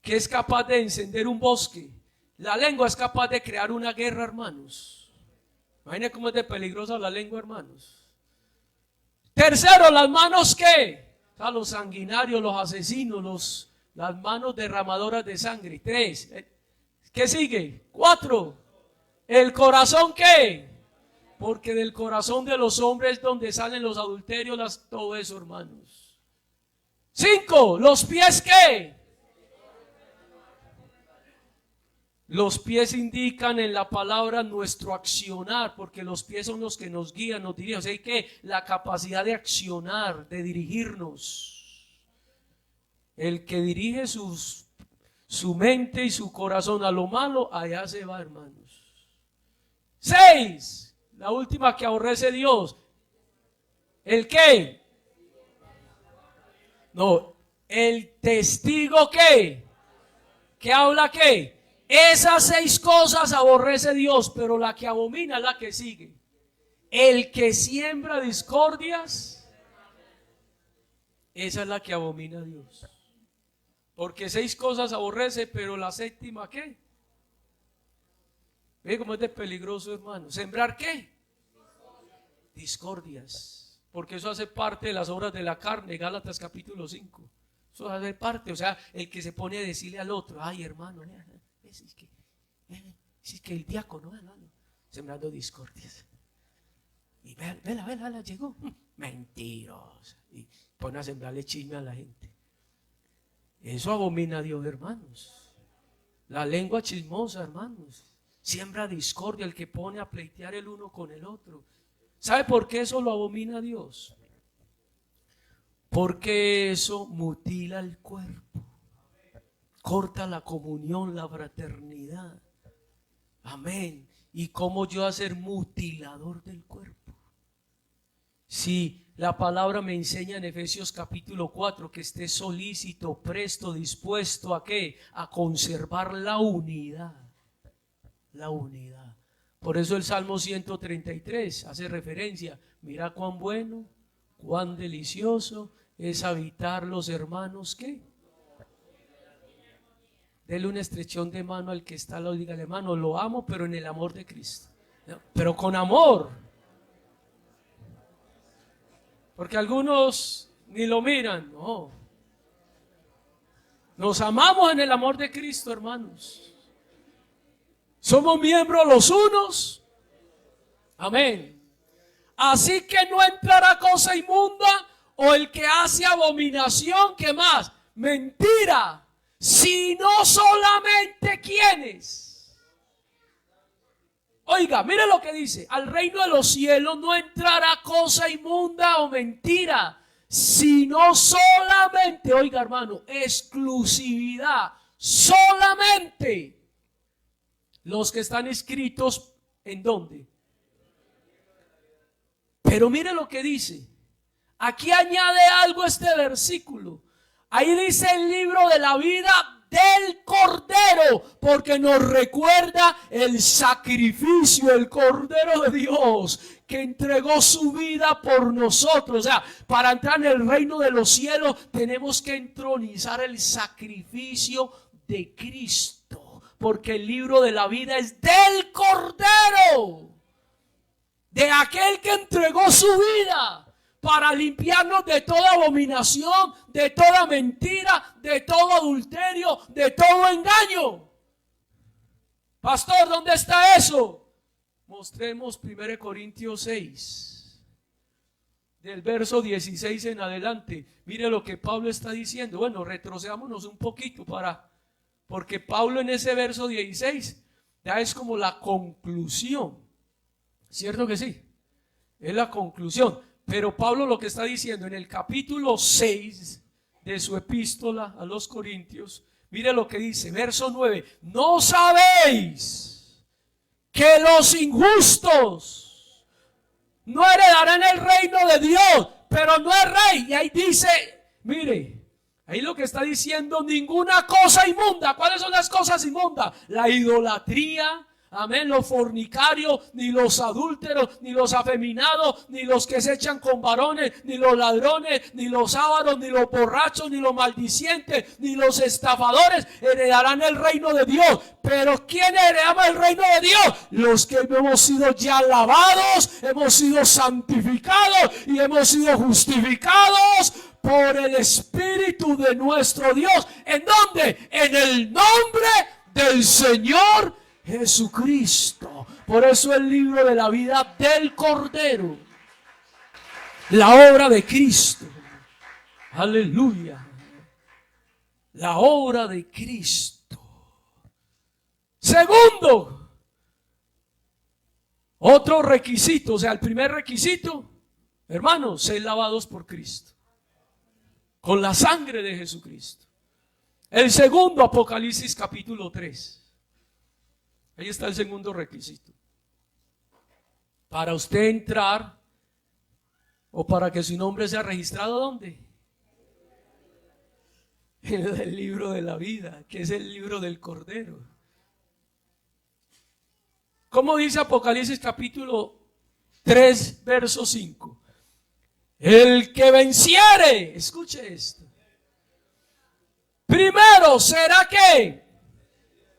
que es capaz de encender un bosque. La lengua es capaz de crear una guerra, hermanos. Imaginen cómo es de peligrosa la lengua, hermanos. Tercero, las manos ¿qué? O sea, los sanguinarios, los asesinos, Las manos derramadoras de sangre. 3. ¿Qué sigue? 4. ¿El corazón qué? Porque del corazón de los hombres donde salen los adulterios, todo eso, hermanos. 5. ¿Los pies qué? Los pies indican en la palabra nuestro accionar, porque los pies son los que nos guían, nos dirigen. O sea, hay que la capacidad de accionar, de dirigirnos. El que dirige su mente y su corazón a lo malo, allá se va, hermanos. 6. La última que aborrece Dios. ¿El qué? No, el testigo qué. ¿Qué habla qué? Esas 6 cosas aborrece Dios, pero la que abomina es la que sigue. El que siembra discordias, esa es la que abomina a Dios. Porque 6 cosas aborrece, pero la 7ª ¿qué? ¿Ve cómo es de peligroso, hermano? ¿Sembrar qué? Discordias. Porque eso hace parte de las obras de la carne, Gálatas capítulo 5. Eso hace parte, o sea, el que se pone a decirle al otro, ay hermano, es que el diácono, hermano, sembrando discordias. Y vela, llegó. Mentirosa. Y pone a sembrarle chisme a la gente. Eso abomina a Dios, hermanos. La lengua chismosa, hermanos. Siembra discordia, el que pone a pleitear el uno con el otro. ¿Sabe por qué eso lo abomina a Dios? Porque eso mutila el cuerpo. Corta la comunión, la fraternidad. Amén. ¿Y cómo yo hacer mutilador del cuerpo? Si la palabra me enseña en Efesios capítulo 4 que esté solícito, presto, dispuesto a ¿qué? A conservar la unidad. La unidad. Por eso el Salmo 133 hace referencia. Mira cuán bueno, cuán delicioso es habitar los hermanos ¿qué? Dele una estrechón de mano al que está al lado, dígale, hermano, lo amo, pero en el amor de Cristo. ¿No? Pero con amor. Porque algunos ni lo miran, no. Nos amamos en el amor de Cristo, hermanos. Somos miembros los unos. Amén. Así que no entrará cosa inmunda o el que hace abominación, ¿qué más? Mentira. Sino solamente quienes. Oiga, mire lo que dice: al reino de los cielos no entrará cosa inmunda o mentira, sino solamente, oiga hermano, exclusividad, solamente los que están inscritos ¿en dónde? Pero mire lo que dice. Aquí añade algo este versículo. Ahí dice el libro de la vida del Cordero, porque nos recuerda el sacrificio, el Cordero de Dios que entregó su vida por nosotros. O sea, para entrar en el reino de los cielos tenemos que entronizar el sacrificio de Cristo, porque el libro de la vida es del Cordero, de aquel que entregó su vida para limpiarnos de toda abominación, de toda mentira, de todo adulterio, de todo engaño. Pastor, ¿dónde está eso? Mostremos 1 Corintios 6, del verso 16 en adelante. Mire lo que Pablo está diciendo. Bueno, retrocedámonos un poquito porque Pablo en ese verso 16 ya es como la conclusión. ¿Cierto que sí? Es la conclusión. Pero Pablo lo que está diciendo en el capítulo 6 de su epístola a los Corintios, mire lo que dice, verso 9: ¿no sabéis que los injustos no heredarán el reino de Dios? Pero no es rey. Y ahí dice, mire, ahí lo que está diciendo, ninguna cosa inmunda. ¿Cuáles son las cosas inmundas? La idolatría. Amén, los fornicarios, ni los adúlteros, ni los afeminados, ni los que se echan con varones, ni los ladrones, ni los ávaros, ni los borrachos, ni los maldicientes, ni los estafadores heredarán el reino de Dios. Pero ¿quién heredamos el reino de Dios? Los que hemos sido ya lavados, hemos sido santificados y hemos sido justificados por el Espíritu de nuestro Dios. ¿En dónde? En el nombre del Señor Jesucristo. Por eso el libro de la vida del Cordero, la obra de Cristo. Aleluya. La obra de Cristo. Segundo, otro requisito, o sea, el primer requisito, hermanos, ser lavados por Cristo, con la sangre de Jesucristo. El segundo, Apocalipsis capítulo 3. Ahí está el segundo requisito. Para usted entrar o para que su nombre sea registrado, ¿dónde? En el libro de la vida, que es el libro del Cordero. ¿Cómo dice Apocalipsis capítulo 3, verso 5? El que venciere, escuche esto, primero será que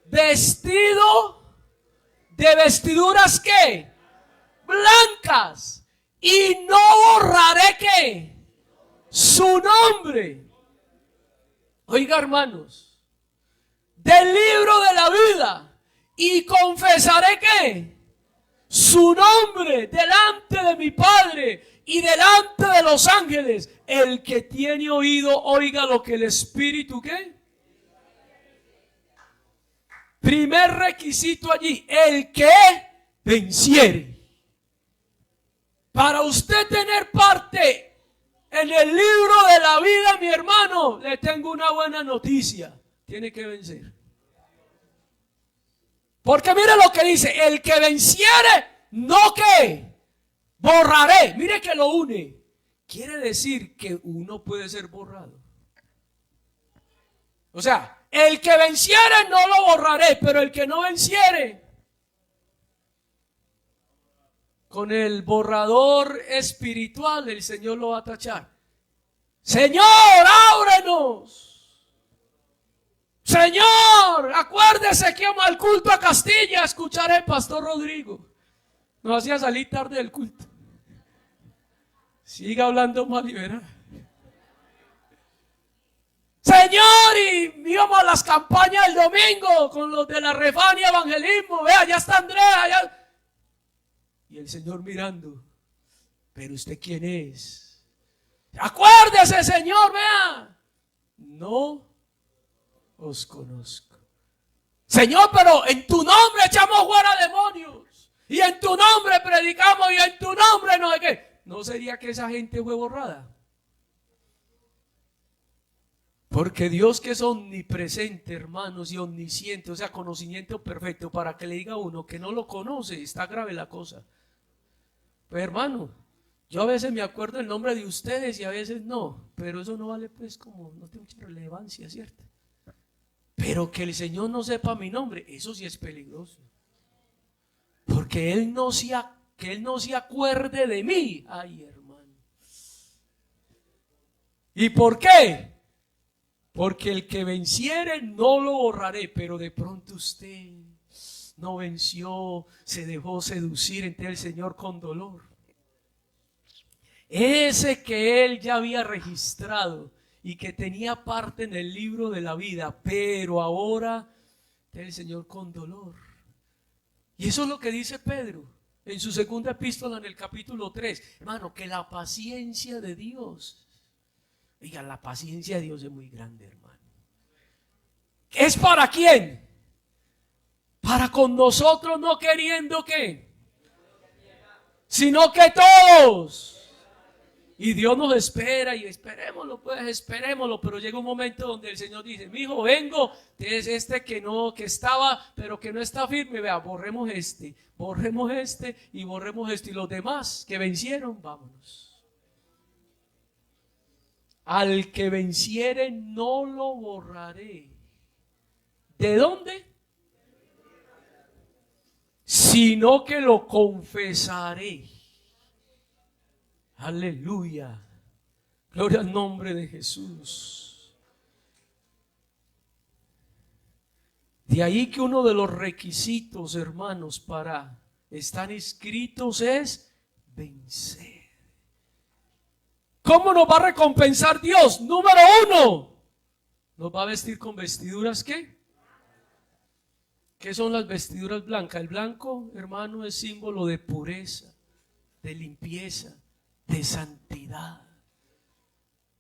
vestido de vestiduras que blancas, y no borraré que su nombre. Oiga, hermanos, del libro de la vida, y confesaré que su nombre delante de mi Padre y delante de los ángeles. El que tiene oído, oiga lo que el Espíritu, ¿qué? Primer requisito allí, el que venciere. Para usted tener parte en el libro de la vida, mi hermano, le tengo una buena noticia. Tiene que vencer. Porque mire lo que dice, el que venciere, no que borraré. Mire que lo une. Quiere decir que uno puede ser borrado. O sea, el que venciere no lo borraré, pero el que no venciere, con el borrador espiritual, el Señor lo va a tachar. Señor, ábrenos. Señor, acuérdese que vamos al culto a Castilla a escuchar al pastor Rodrigo. Nos hacía salir tarde del culto. Siga hablando mal y verá. Señor, y íbamos a las campañas el domingo con los de la Refania Evangelismo. Vea, ya está Andrea. Ya. Y el Señor mirando. ¿Pero usted quién es? Acuérdese, Señor, vea. No os conozco. Señor, pero en tu nombre echamos fuera demonios. Y en tu nombre predicamos y en tu nombre no hay que. ¿No sería que esa gente fue borrada? Porque Dios, que es omnipresente, hermanos, y omnisciente, o sea, conocimiento perfecto, para que le diga a uno que no lo conoce, está grave la cosa. Pues hermano, yo a veces me acuerdo el nombre de ustedes y a veces no, pero eso no vale, pues, como no tiene mucha relevancia, ¿cierto? Pero que el Señor no sepa mi nombre, eso sí es peligroso. Porque que Él no se acuerde de mí. Ay, hermano. ¿Y por qué? Porque el que venciere no lo borraré. Pero de pronto usted no venció, se dejó seducir entre el Señor con dolor. Ese que Él ya había registrado y que tenía parte en el libro de la vida, pero ahora el Señor con dolor. Y eso es lo que dice Pedro en su segunda epístola, en el capítulo 3. Hermano, que la paciencia de Dios, oiga, la paciencia de Dios es muy grande, hermano. ¿Es para quién? Para con nosotros, no queriendo que, sino que todos. Y Dios nos espera y esperémoslo, pues esperémoslo, pero llega un momento donde el Señor dice, mi hijo, vengo, es este que estaba, pero que no está firme, vea, borremos este y borremos este, y los demás que vencieron, vámonos. Al que venciere no lo borraré. ¿De dónde? Sino que lo confesaré. Aleluya. Gloria al nombre de Jesús. De ahí que uno de los requisitos, hermanos, para estar inscritos es vencer. ¿Cómo nos va a recompensar Dios? Número uno, nos va a vestir con vestiduras ¿qué? ¿Qué son las vestiduras blancas? El blanco, hermano, es símbolo de pureza, de limpieza, de santidad.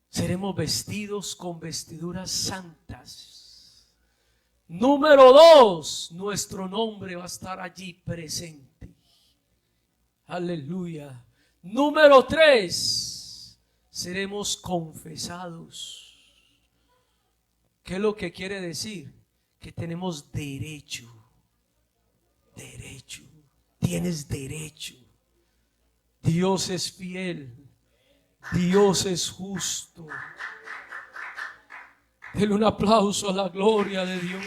Seremos vestidos con vestiduras santas. Número dos, nuestro nombre va a estar allí presente. Aleluya. Número tres, seremos confesados. ¿Qué es lo que quiere decir? Que tenemos derecho. Derecho. Tienes derecho. Dios es fiel. Dios es justo. Denle un aplauso a la gloria de Dios.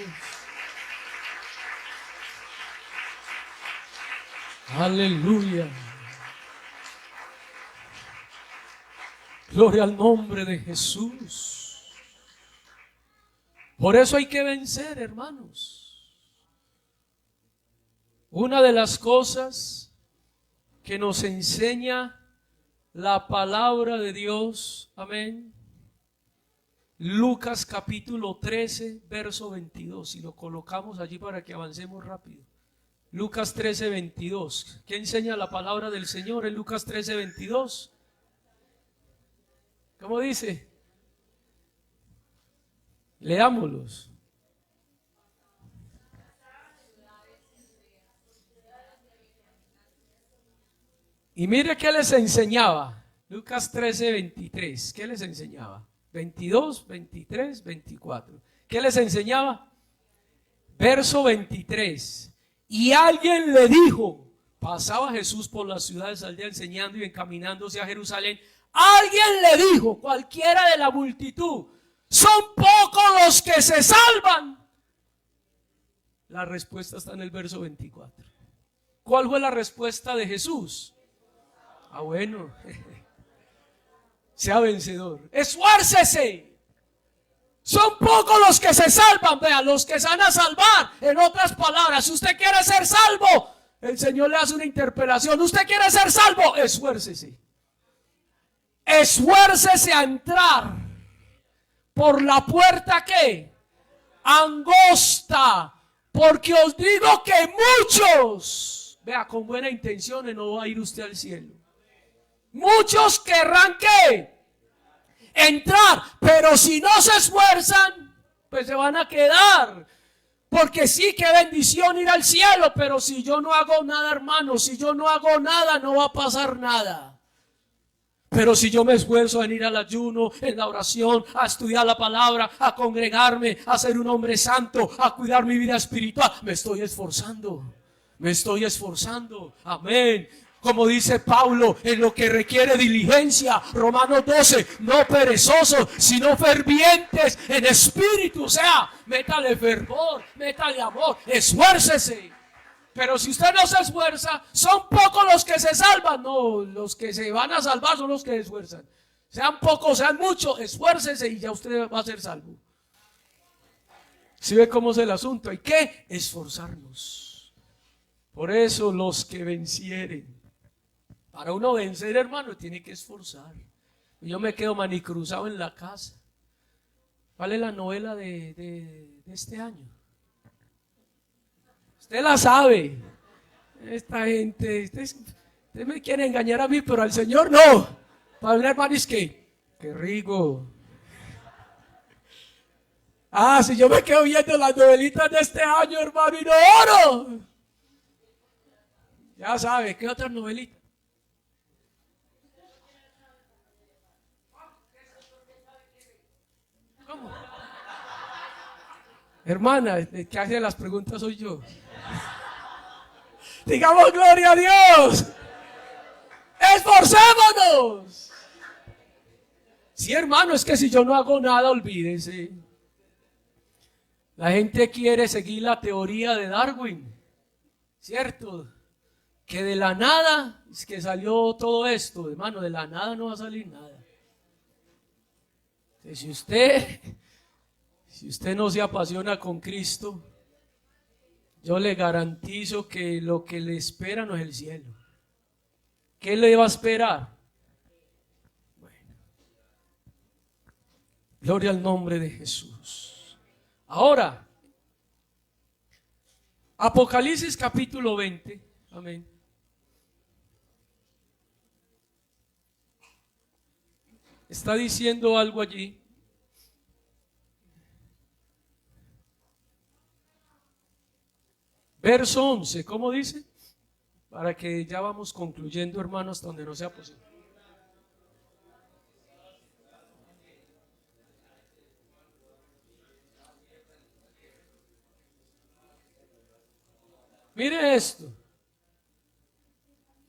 Aleluya. Gloria al nombre de Jesús. Por eso hay que vencer, hermanos. Una de las cosas que nos enseña la palabra de Dios, amén. Lucas capítulo 13, verso 22. Y lo colocamos allí para que avancemos rápido. Lucas 13, 22. ¿Qué enseña la palabra del Señor en Lucas 13, 22? ¿Cómo dice? Leámoslos. Y mire qué les enseñaba. Lucas 13, 23. ¿Qué les enseñaba? 22, 23, 24. ¿Qué les enseñaba? Verso 23. Y alguien le dijo, pasaba Jesús por las ciudades al día enseñando y encaminándose a Jerusalén. Alguien le dijo, cualquiera de la multitud, son pocos los que se salvan. La respuesta está en el verso 24. ¿Cuál fue la respuesta de Jesús? Ah, bueno. Sea vencedor. Esfuércese. Son pocos los que se salvan. Vean, los que se van a salvar. En otras palabras, si usted quiere ser salvo, el Señor le hace una interpelación. ¿Usted quiere ser salvo? Esfuércese. Esfuércese a entrar por la puerta que angosta, porque os digo que muchos, vea, con buena intención no va a ir usted al cielo. Muchos querrán que entrar, pero si no se esfuerzan, pues se van a quedar. Porque sí, qué bendición ir al cielo, pero si yo no hago nada, hermano, si yo no hago nada, no va a pasar nada. Pero si yo me esfuerzo en ir al ayuno, en la oración, a estudiar la palabra, a congregarme, a ser un hombre santo, a cuidar mi vida espiritual, me estoy esforzando. Me estoy esforzando. Amén. Como dice Pablo, en lo que requiere diligencia, Romanos 12, no perezosos, sino fervientes en espíritu. O sea, métale fervor, métale amor, esfuércese. Pero si usted no se esfuerza, son pocos los que se salvan. No, los que se van a salvar son los que se esfuerzan. Sean pocos, sean muchos, esfuércese y ya usted va a ser salvo. ¿Sí ve cómo es el asunto? Hay que esforzarnos. Por eso los que vencieren. Para uno vencer, hermano, tiene que esforzar. Yo me quedo manicruzado en la casa. ¿Cuál es la novela de este año? Usted la sabe. Esta gente, usted me quiere engañar a mí, pero al Señor no. Para ver, hermano, es que, qué rico. Ah, si yo me quedo viendo las novelitas de este año, hermano, y no oro. Ya sabe, ¿qué otras novelitas? ¿Cómo? Hermana, el que hace las preguntas soy yo. Digamos gloria a Dios. Esforcémonos. Sí, hermano, es que si yo no hago nada, olvídese. La gente quiere seguir la teoría de Darwin, ¿cierto? Que de la nada es que salió todo esto, hermano, de la nada no va a salir nada. Si usted no se apasiona con Cristo, yo le garantizo que lo que le espera no es el cielo. ¿Qué le va a esperar? Bueno, Gloria al nombre de Jesús. Ahora, Apocalipsis capítulo 20. Amén. Está diciendo algo allí. Verso 11, ¿cómo dice? Para que ya vamos concluyendo, hermanos, hasta donde no sea posible. Mire esto.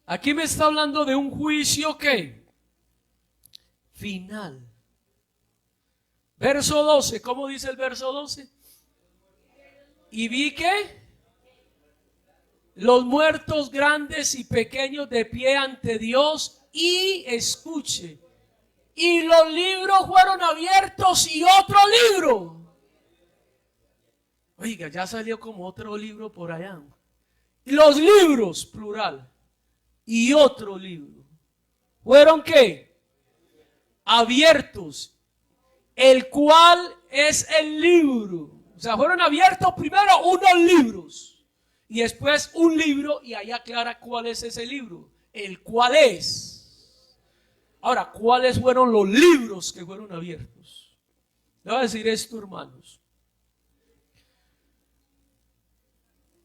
Aquí me está hablando de un juicio que final. Verso 12, ¿cómo dice el verso 12? Y vi que los muertos grandes y pequeños de pie ante Dios, y escuche, y los libros fueron abiertos y otro libro. Oiga, ya salió como otro libro por allá. Los libros, plural, y otro libro. ¿Fueron qué? Abiertos, el cual es el libro. O sea, fueron abiertos primero unos libros. Y después un libro, y ahí aclara cuál es ese libro, el cual es. Ahora, ¿cuáles fueron los libros que fueron abiertos? Le voy a decir esto, hermanos.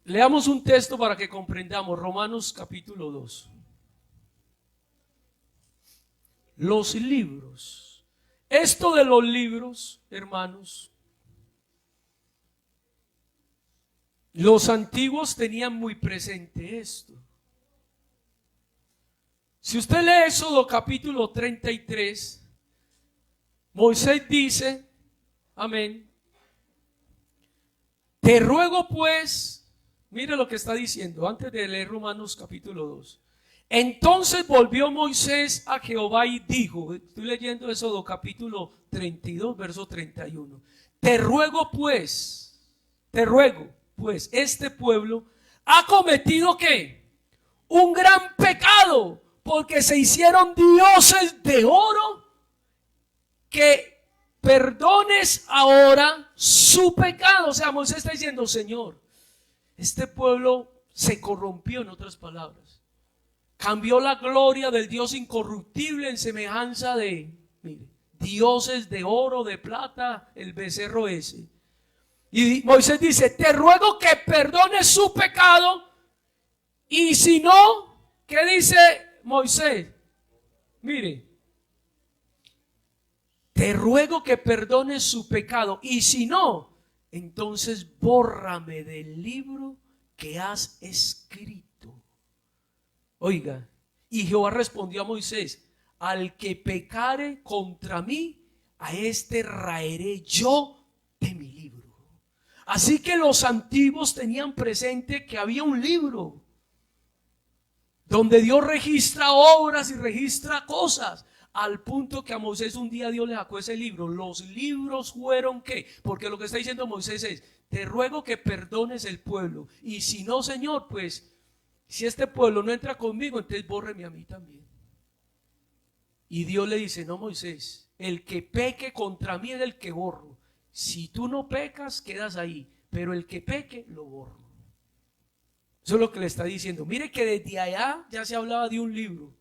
Leamos un texto para que comprendamos, Romanos capítulo 2. Los libros. Esto de los libros, hermanos, los antiguos tenían muy presente esto. Si usted lee Éxodo capítulo 33, Moisés dice, amén, te ruego pues, mire lo que está diciendo antes de leer Romanos capítulo 2. Entonces volvió Moisés a Jehová y dijo, estoy leyendo Éxodo capítulo 32, verso 31. Te ruego pues, este pueblo ha cometido ¿qué? Un gran pecado, porque se hicieron dioses de oro, que perdones ahora su pecado. O sea, Moisés está diciendo, Señor, este pueblo se corrompió, en otras palabras. Cambió la gloria del Dios incorruptible en semejanza de, mire, dioses de oro, de plata, el becerro ese. Y Moisés dice, te ruego que perdones su pecado. Y si no, ¿qué dice Moisés? Mire, te ruego que perdones su pecado. Y si no, entonces bórrame del libro que has escrito. Oiga, y Jehová respondió a Moisés, al que pecare contra mí, a este raeré yo de mi libro. Así que los antiguos tenían presente que había un libro donde Dios registra obras y registra cosas, al punto que a Moisés un día Dios le sacó ese libro. Los libros fueron ¿qué? Porque lo que está diciendo Moisés es, te ruego que perdones el pueblo, y si no, Señor, pues si este pueblo no entra conmigo, entonces bórreme a mí también. Y Dios le dice, no, Moisés, el que peque contra mí es el que borro. Si tú no pecas, quedas ahí, pero el que peque, lo borro. Eso es lo que le está diciendo. Mire que desde allá ya se hablaba de un libro.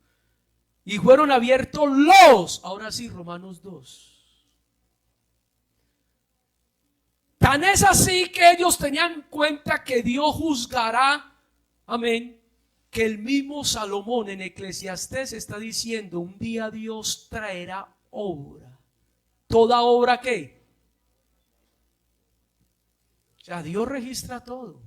Y fueron abiertos ahora sí, Romanos 2. Tan es así que ellos tenían cuenta que Dios juzgará, amén, que el mismo Salomón en Eclesiastés está diciendo, un día Dios traerá obra. ¿Toda obra qué? O sea, Dios registra todo.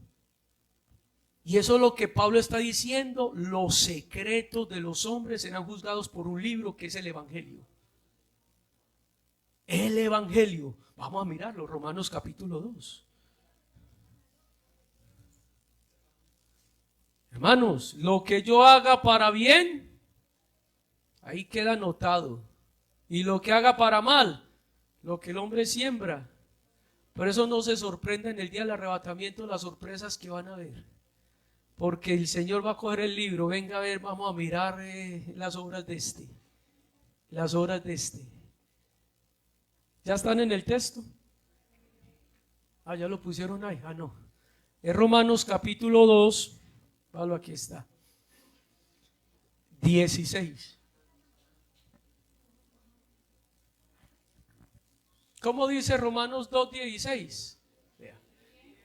Y eso es lo que Pablo está diciendo, los secretos de los hombres serán juzgados por un libro que es el Evangelio. El Evangelio. Vamos a mirarlo, Romanos capítulo 2. Hermanos, lo que yo haga para bien, ahí queda anotado. Y lo que haga para mal, lo que el hombre siembra. Por eso no se sorprenda en el día del arrebatamiento las sorpresas que van a haber. Porque el Señor va a coger el libro, venga a ver, vamos a mirar las obras de este. Las obras de este. ¿Ya están en el texto? Ah, ya lo pusieron ahí. Ah, no. Es Romanos capítulo 2. Pablo, aquí está. 16. ¿Cómo dice Romanos 2:16?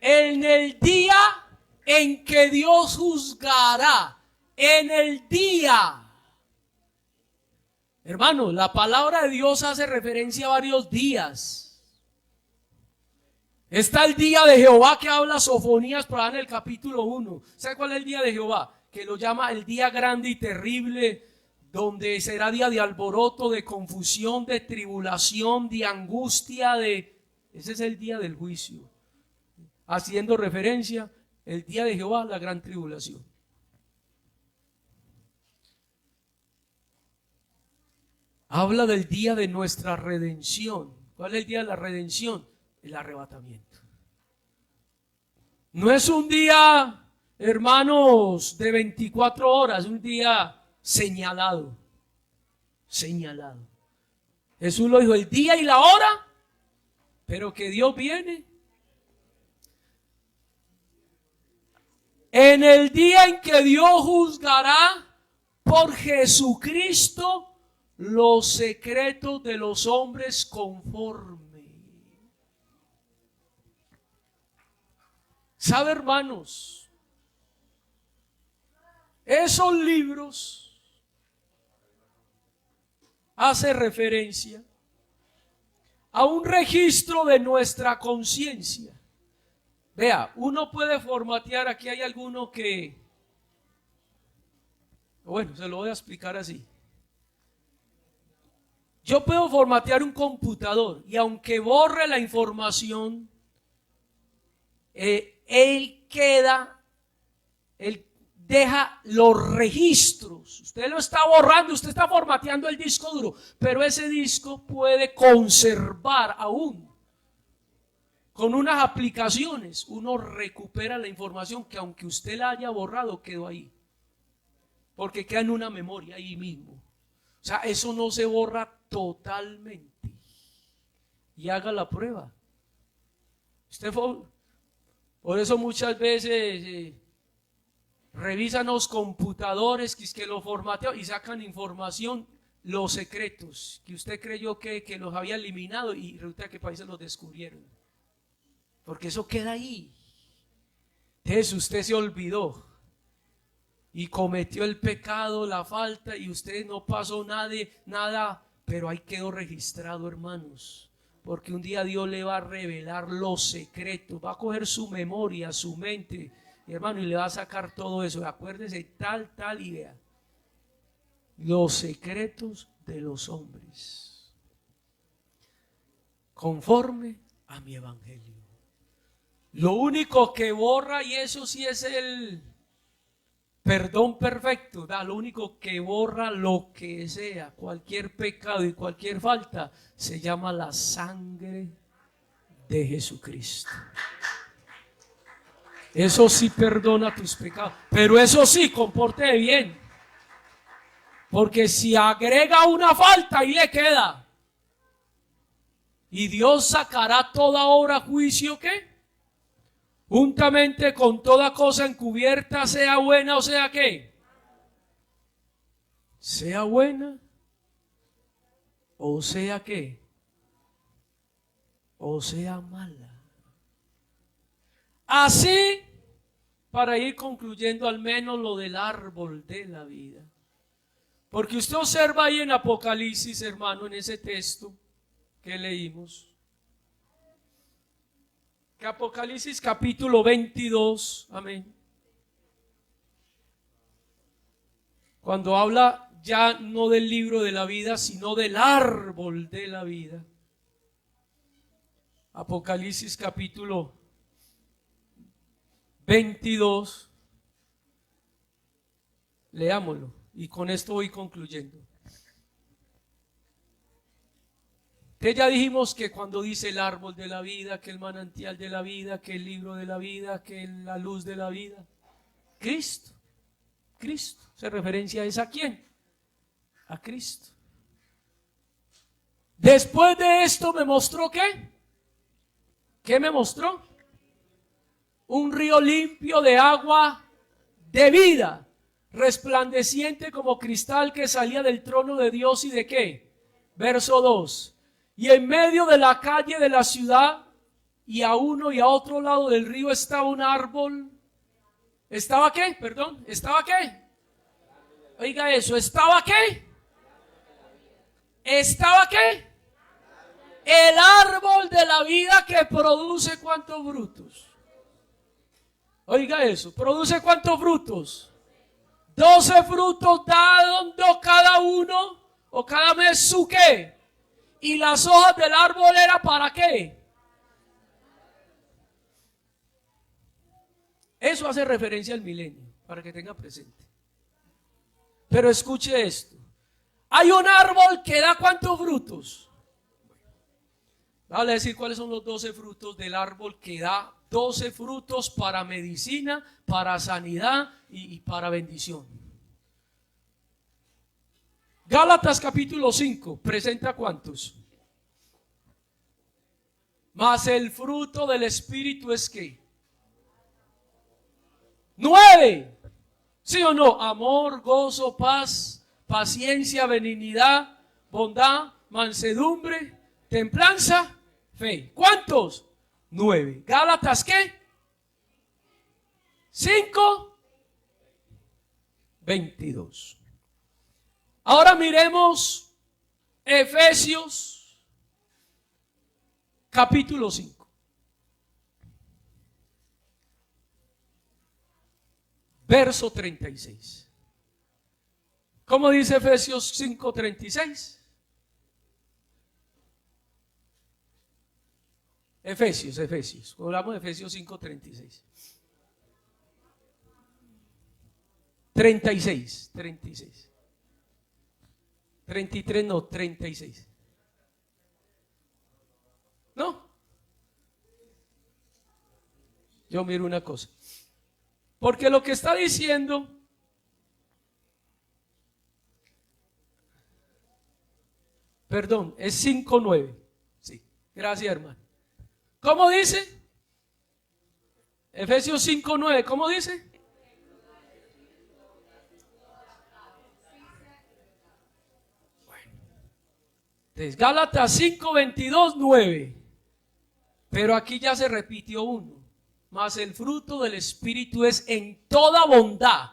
En el día en que Dios juzgará, en el día. Hermano, la palabra de Dios hace referencia a varios días. Está el día de Jehová que habla Sofonías por ahí en el capítulo 1. ¿Sabe cuál es el día de Jehová? Que lo llama el día grande y terrible, donde será día de alboroto, de confusión, de tribulación, de angustia, ese es el día del juicio. Haciendo referencia, el día de Jehová, la gran tribulación. Habla del día de nuestra redención. ¿Cuál es el día de la redención? El arrebatamiento. No es un día, hermanos, de 24 horas, un día señalado. Señalado. Jesús lo dijo, el día y la hora, pero que Dios viene. En el día en que Dios juzgará por Jesucristo los secretos de los hombres conforme. ¿Sabe, hermanos? Esos libros hacen referencia a un registro de nuestra conciencia. Vea, uno puede formatear, aquí hay alguno que, bueno, se lo voy a explicar así. Yo puedo formatear un computador y aunque borre la información, él deja los registros. Usted lo está borrando, usted está formateando el disco duro, pero ese disco puede conservar aún. Con unas aplicaciones uno recupera la información que aunque usted la haya borrado quedó ahí, porque queda en una memoria ahí mismo. O sea, eso no se borra totalmente. Y haga la prueba. Por eso muchas veces revisan los computadores que lo formatean y sacan información, los secretos que usted creyó que los había eliminado y resulta que países los descubrieron. Porque eso queda ahí. Entonces usted se olvidó y cometió el pecado, la falta, y usted no pasó nada, pero ahí quedó registrado, hermanos. Porque un día Dios le va a revelar los secretos, va a coger su memoria, su mente, hermano, y le va a sacar todo eso. Acuérdese tal, y vea. Los secretos de los hombres, conforme a mi evangelio. Lo único que borra, y eso sí es el perdón perfecto, lo único que borra lo que sea, cualquier pecado y cualquier falta, se llama la sangre de Jesucristo. Eso sí perdona tus pecados, pero eso sí, comporte bien, porque si agrega una falta ahí le queda, y Dios sacará toda obra a juicio, ¿qué? Juntamente con toda cosa encubierta, sea buena o sea ¿qué? Sea buena o sea ¿qué? O sea mala. Así, para ir concluyendo al menos lo del árbol de la vida. Porque usted observa ahí en Apocalipsis, hermano, en ese texto que leímos, que Apocalipsis capítulo 22, amén, cuando habla ya no del libro de la vida, sino del árbol de la vida. Apocalipsis capítulo 22, leámoslo y con esto voy concluyendo. Que ya dijimos que cuando dice el árbol de la vida, que el manantial de la vida, que el libro de la vida, que la luz de la vida, Cristo, ¿se referencia a quién? A Cristo. Después de esto me mostró ¿qué? ¿Qué me mostró? Un río limpio de agua de vida, resplandeciente como cristal, que salía del trono de Dios. ¿Y de qué? Verso 2. Y en medio de la calle de la ciudad, y a uno y a otro lado del río, estaba un árbol. ¿Estaba qué? Perdón, ¿estaba qué? Oiga eso, ¿estaba qué? ¿Estaba qué? El árbol de la vida, que produce ¿cuántos frutos? Oiga eso, ¿produce cuántos frutos? 12 frutos, dando cada uno o cada mes su qué. Y las hojas del árbol era ¿para qué? Eso hace referencia al milenio, para que tenga presente. Pero escuche esto. Hay un árbol que da ¿cuántos frutos? Vale a decir cuáles son los 12 frutos del árbol que da 12 frutos para medicina, para sanidad y para bendición. Gálatas capítulo 5 presenta ¿cuántos? Mas el fruto del Espíritu es ¿qué? 9. ¿Sí o no? Amor, gozo, paz, paciencia, benignidad, bondad, mansedumbre, templanza, fe. ¿Cuántos? 9. Gálatas ¿qué? 5, 22. Ahora miremos Efesios capítulo 5. Verso 36. ¿Cómo dice Efesios 5:36? Efesios. Hablamos de Efesios 5:36. 36. 33 no, 36. ¿No? Yo miro una cosa. Porque lo que está diciendo, perdón, es 5:9. Sí, gracias, hermano. ¿Cómo dice? Efesios 5:9, ¿cómo dice? Bueno, entonces Gálatas 5:22, 9. Pero aquí ya se repitió uno. Mas el fruto del Espíritu es en toda bondad.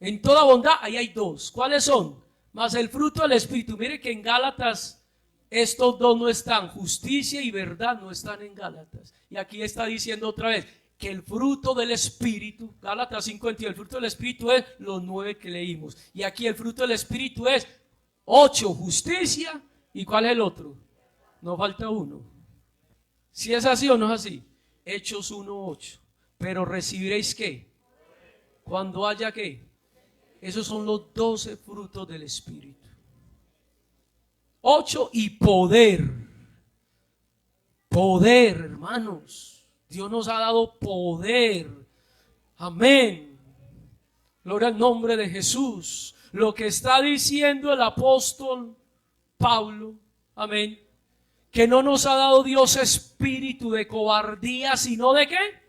En toda bondad, ahí hay dos. ¿Cuáles son? Mas el fruto del Espíritu. Mire que en Gálatas estos dos no están. Justicia y verdad no están en Gálatas. Y aquí está diciendo otra vez que el fruto del Espíritu, Gálatas 5:22, el fruto del Espíritu es los 9 que leímos. Y aquí el fruto del Espíritu es 8, justicia. ¿Y cuál es el otro? No falta uno. Si es así o no es así. Hechos 1:8. Pero recibiréis ¿qué? Cuando haya ¿qué? Esos son los 12 frutos del Espíritu. 8 y poder. Poder, hermanos. Dios nos ha dado poder. Amén. Gloria al nombre de Jesús. Lo que está diciendo el apóstol Pablo. Amén. Que no nos ha dado Dios espíritu de cobardía, sino de ¿qué?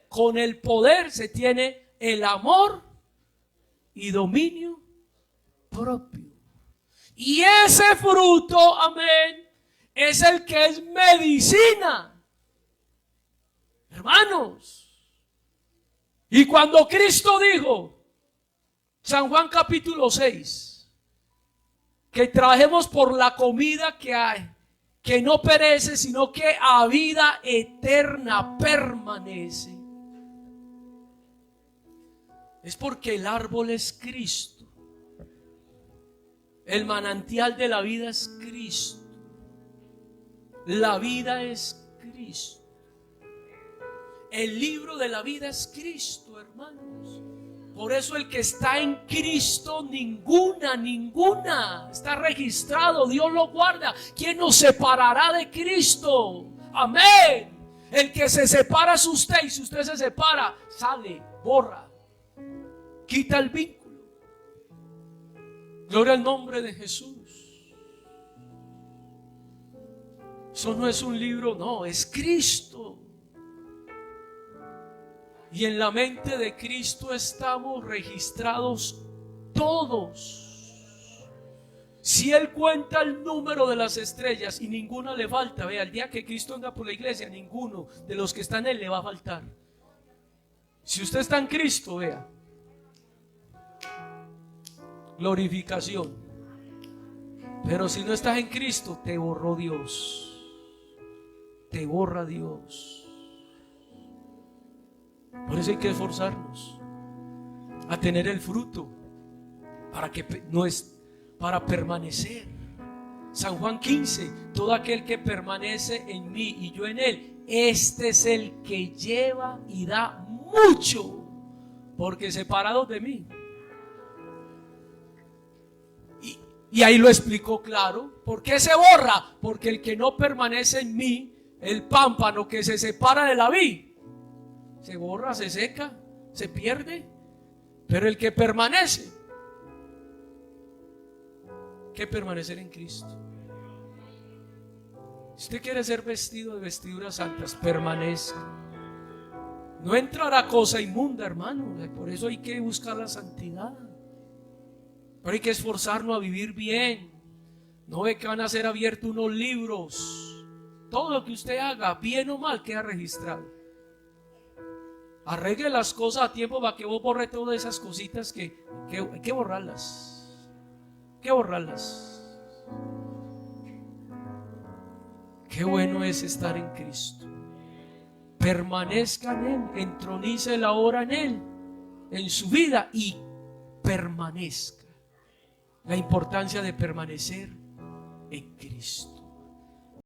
Con el poder se tiene el amor y dominio propio. Y ese fruto, amén, es el que es medicina. Hermanos. Y cuando Cristo dijo, San Juan capítulo 6, que trajemos por la comida que hay, que no perece, sino que a vida eterna permanece. Es porque el árbol es Cristo. El manantial de la vida es Cristo. La vida es Cristo. El libro de la vida es Cristo, hermanos. Por eso el que está en Cristo, ninguna está registrado. Dios lo guarda. ¿Quién nos separará de Cristo? Amén. El que se separa es usted. Y si usted se separa, sale, borra, quita el vínculo. Gloria al nombre de Jesús. Eso no es un libro, no, es Cristo. Y en la mente de Cristo estamos registrados todos. Si Él cuenta el número de las estrellas y ninguna le falta, vea, el día que Cristo venga por la iglesia, ninguno de los que están en Él le va a faltar. Si usted está en Cristo, vea, glorificación. Pero si no estás en Cristo, te borró Dios. Te borra Dios. Por eso hay que esforzarnos a tener el fruto para que no es para permanecer. San Juan 15, todo aquel que permanece en mí y yo en él, este es el que lleva y da mucho, porque separados de mí. Y ahí lo explicó claro. ¿Por qué se borra? Porque el que no permanece en mí, el pámpano que se separa de la vid, se borra, se seca, se pierde. Pero el que permanece, que permanecer en Cristo. Si usted quiere ser vestido de vestiduras santas, permanezca. No entrará cosa inmunda, hermano. Por eso hay que buscar la santidad. Pero hay que esforzarnos a vivir bien. No ve que van a ser abiertos unos libros. Todo lo que usted haga, bien o mal, queda registrado. Arregle las cosas a tiempo para que vos borre todas esas cositas que hay que borrarlas. Hay que borrarlas. Qué bueno es estar en Cristo. Permanezca en Él, entronice la obra en Él, en su vida, y permanezca. La importancia de permanecer en Cristo.